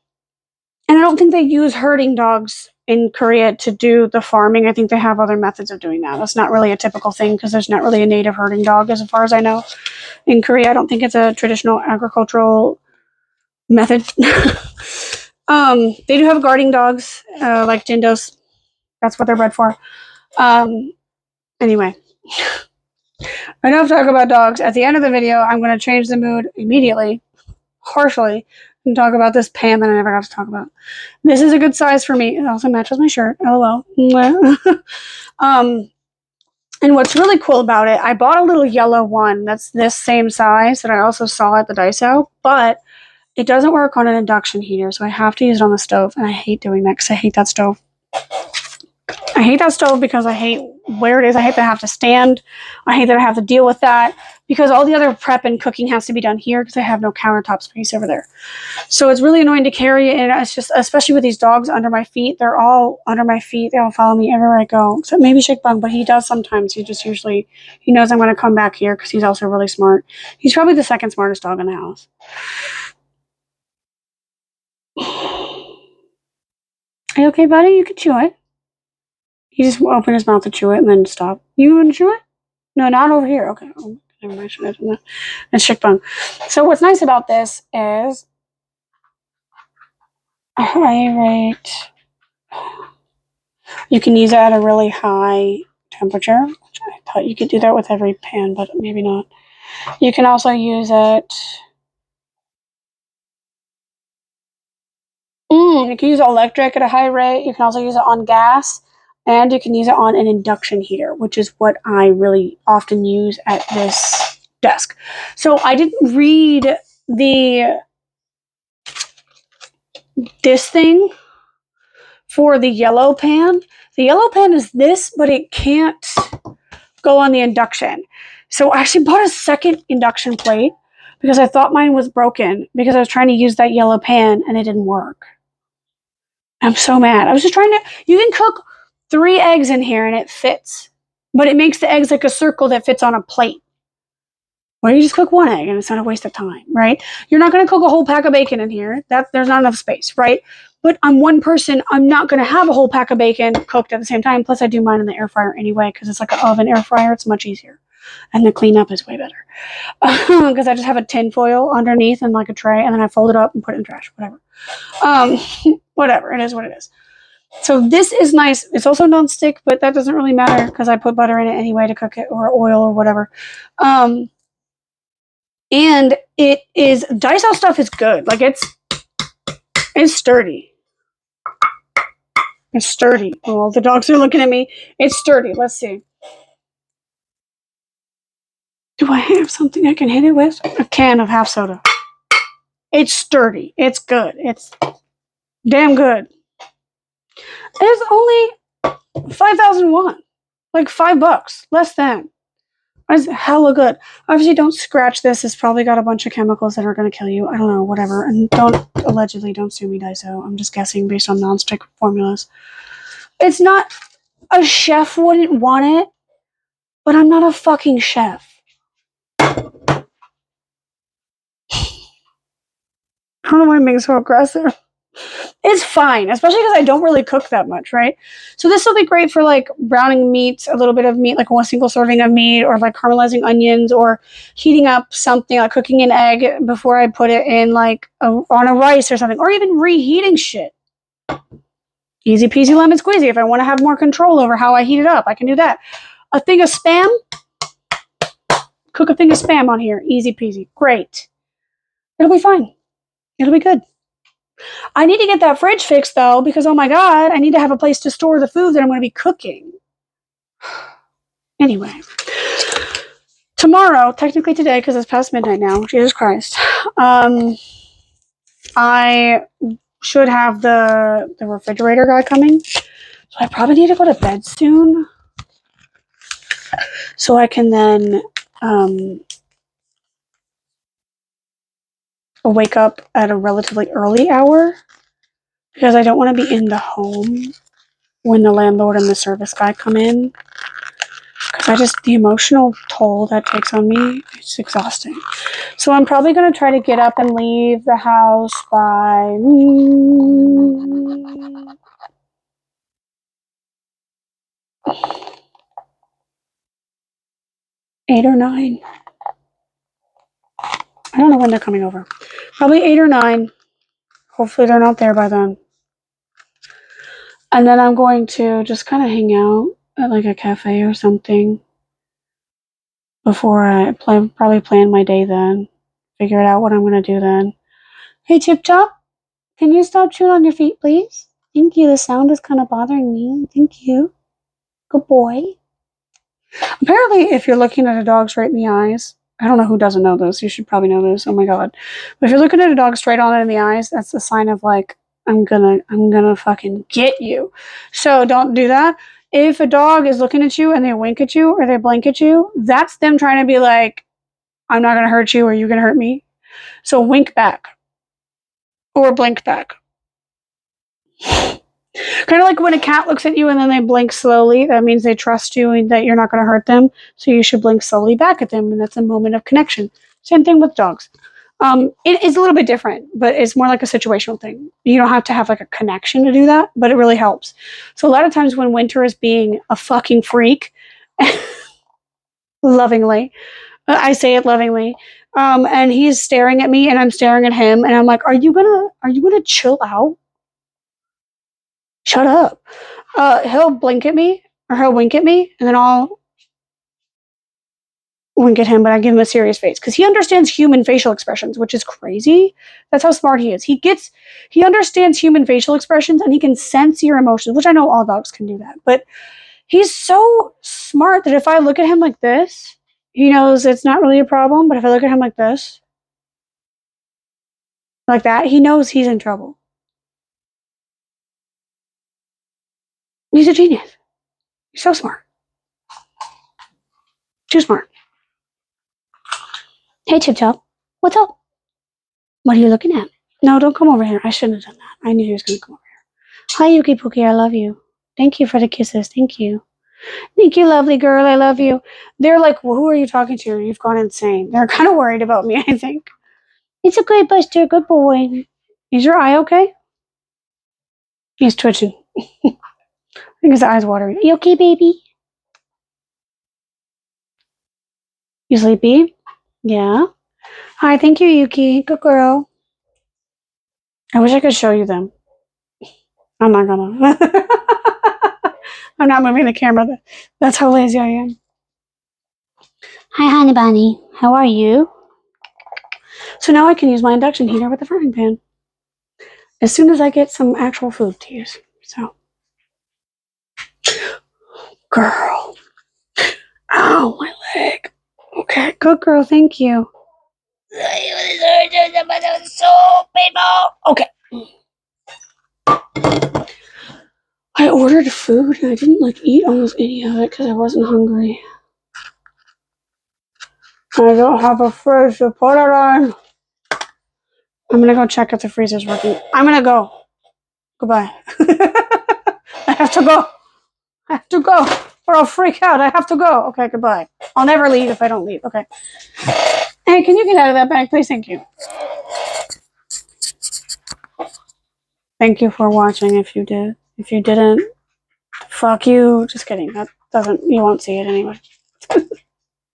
[SPEAKER 1] I don't think they use herding dogs in Korea to do the farming. I think they have other methods of doing that. That's not really a typical thing because there's not really a native herding dog as far as I know. In Korea, I don't think it's a traditional agricultural method. They do have guarding dogs, like Jindos. That's what they're bred for. Anyway, enough talk about dogs. At the end of the video, I'm going to change the mood immediately, harshly, and talk about this pan that I never got to talk about. This is a good size for me. It also matches my shirt. LOL. And what's really cool about it, I bought a little yellow one that's this same size that I also saw at the Daiso, but it doesn't work on an induction heater, so I have to use it on the stove, and I hate doing that because I hate that stove. I hate that stove because I hate where it is. I hate that I have to stand. I hate that I have to deal with that because all the other prep and cooking has to be done here because I have no countertop space over there. So it's really annoying to carry, and it's just, especially with these dogs under my feet, they're all under my feet. They all follow me everywhere I go, except maybe Shake Bug, but he does sometimes. He just usually, he knows I'm going to come back here because he's also really smart. He's probably the second smartest dog in the house. Are you okay, buddy? You can chew it. He just opened his mouth to chew it and then stop. You want to chew it? No, not over here. Okay. Oh, never mind. I should have done that. That's Shake Bug. So what's nice about this is a high rate. You can use it at a really high temperature, which I thought you could do that with every pan, but maybe not. You can also use it. You can use electric at a high rate. You can also use it on gas, and you can use it on an induction heater, which is what I really often use at this desk. So I didn't read this thing for the yellow pan. The yellow pan is this, but it can't go on the induction. So I actually bought a second induction plate because I thought mine was broken because I was trying to use that yellow pan and it didn't work. I'm so mad. I was just trying to, you can cook 3 eggs in here and it fits, but it makes the eggs like a circle that fits on a plate. Or you just cook 1 egg and it's not a waste of time, right? You're not going to cook a whole pack of bacon in here. There's not enough space, right? But I'm one person. I'm not going to have a whole pack of bacon cooked at the same time. Plus, I do mine in the air fryer anyway because it's like an oven air fryer. It's much easier. And the cleanup is way better. Because I just have a tin foil underneath and like a tray, and then I fold it up and put it in trash. Whatever. Whatever. It is what it is. So this is nice. It's also nonstick, but that doesn't really matter because I put butter in it anyway to cook it, or oil or whatever. And it is, Daiso stuff is good. Like it's sturdy. It's sturdy. Oh, the dogs are looking at me. It's sturdy. Let's see. Do I have something I can hit it with? A can of half soda. It's sturdy. It's good. It's damn good. It's only 5,001. Like $5. Less than. It's hella good. Obviously, don't scratch this. It's probably got a bunch of chemicals that are going to kill you. I don't know, whatever. And allegedly, don't sue me, Daiso. I'm just guessing based on nonstick formulas. It's not, a chef wouldn't want it, but I'm not a fucking chef. I don't know why I'm being so aggressive. It's fine, especially because I don't really cook that much, right? So this will be great for like browning meat, a little bit of meat, like 1 single serving of meat, or like caramelizing onions, or heating up something, like cooking an egg before I put it in like on a rice or something, or even reheating shit. Easy peasy lemon squeezy. If I want to have more control over how I heat it up, I can do that. A thing of Spam, cook a thing of Spam on here. Easy peasy. Great. It'll be fine. It'll be good. I need to get that fridge fixed, though, because, oh my God, I need to have a place to store the food that I'm going to be cooking. Anyway. Tomorrow, technically today, because it's past midnight now, Jesus Christ, I should have the refrigerator guy coming. So I probably need to go to bed soon. So I can then wake up at a relatively early hour. Because I don't want to be in the home when the landlord and the service guy come in. Because the emotional toll that takes on me, it's exhausting. So I'm probably going to try to get up and leave the house by 8 or 9. I don't know when they're coming over. Probably 8 or 9. Hopefully they're not there by then. And then I'm going to just kind of hang out at like a cafe or something before I probably plan my day then. Figure it out what I'm going to do then. Hey, Chip Chop, can you stop chewing on your feet, please? Thank you. The sound is kind of bothering me. Thank you. Good boy. Apparently, if you're looking at a dog straight in the eyes, I don't know who doesn't know this. You should probably know this. Oh my god. But if you're looking at a dog straight on in the eyes, that's a sign of like, I'm gonna fucking get you. So don't do that. If a dog is looking at you and they wink at you or they blink at you, that's them trying to be like, I'm not gonna hurt you or you're gonna hurt me. So wink back. Or blink back. Kind of like when a cat looks at you and then they blink slowly, that means they trust you and that you're not going to hurt them. So you should blink slowly back at them, and that's a moment of connection. Same thing with dogs. It is a little bit different, but it's more like a situational thing. You don't have to have like a connection to do that, but it really helps. So a lot of times when Winter is being a fucking freak, lovingly, I say it lovingly, and he's staring at me and I'm staring at him, and I'm like, are you gonna chill out? Shut up. He'll blink at me or he'll wink at me, and then I'll wink at him, but I give him a serious face because he understands human facial expressions, which is crazy. That's how smart he is. He understands human facial expressions and he can sense your emotions, which I know all dogs can do that. But he's so smart that if I look at him like this, he knows it's not really a problem. But if I look at him like this, like that, he knows he's in trouble. He's a genius. He's so smart. Too smart. Hey, Chip Chop. What's up? What are you looking at? No, don't come over here. I shouldn't have done that. I knew he was going to come over here. Hi, Yuki Pookie. I love you. Thank you for the kisses. Thank you. Thank you, lovely girl. I love you. They're like, well, who are you talking to? You've gone insane. They're kind of worried about me, I think. It's okay, Buster. Good boy. Is your eye okay? He's twitching. I think his eye's watering. You okay, baby? You sleepy? Yeah. Hi, thank you, Yuki. Good girl. I wish I could show you them. I'm not gonna. I'm not moving the camera. That's how lazy I am. Hi, honey bunny. How are you? So now I can use my induction heater with the frying pan. As soon as I get some actual food to use. So. Girl. Ow, my leg. Okay, good girl. Thank you. So painful. Okay. I ordered food and I didn't eat almost any of it because I wasn't hungry. I don't have a fridge to put it on. I'm gonna go check if the freezer's working. I'm gonna go. Goodbye. I have to go. I have to go. Or I'll freak out. I have to go. Okay, goodbye. I'll never leave if I don't leave. Okay. Hey, can you get out of that bag, please? Thank you. Thank you for watching if you did. If you didn't, fuck you. Just kidding. That doesn't, you won't see it anyway.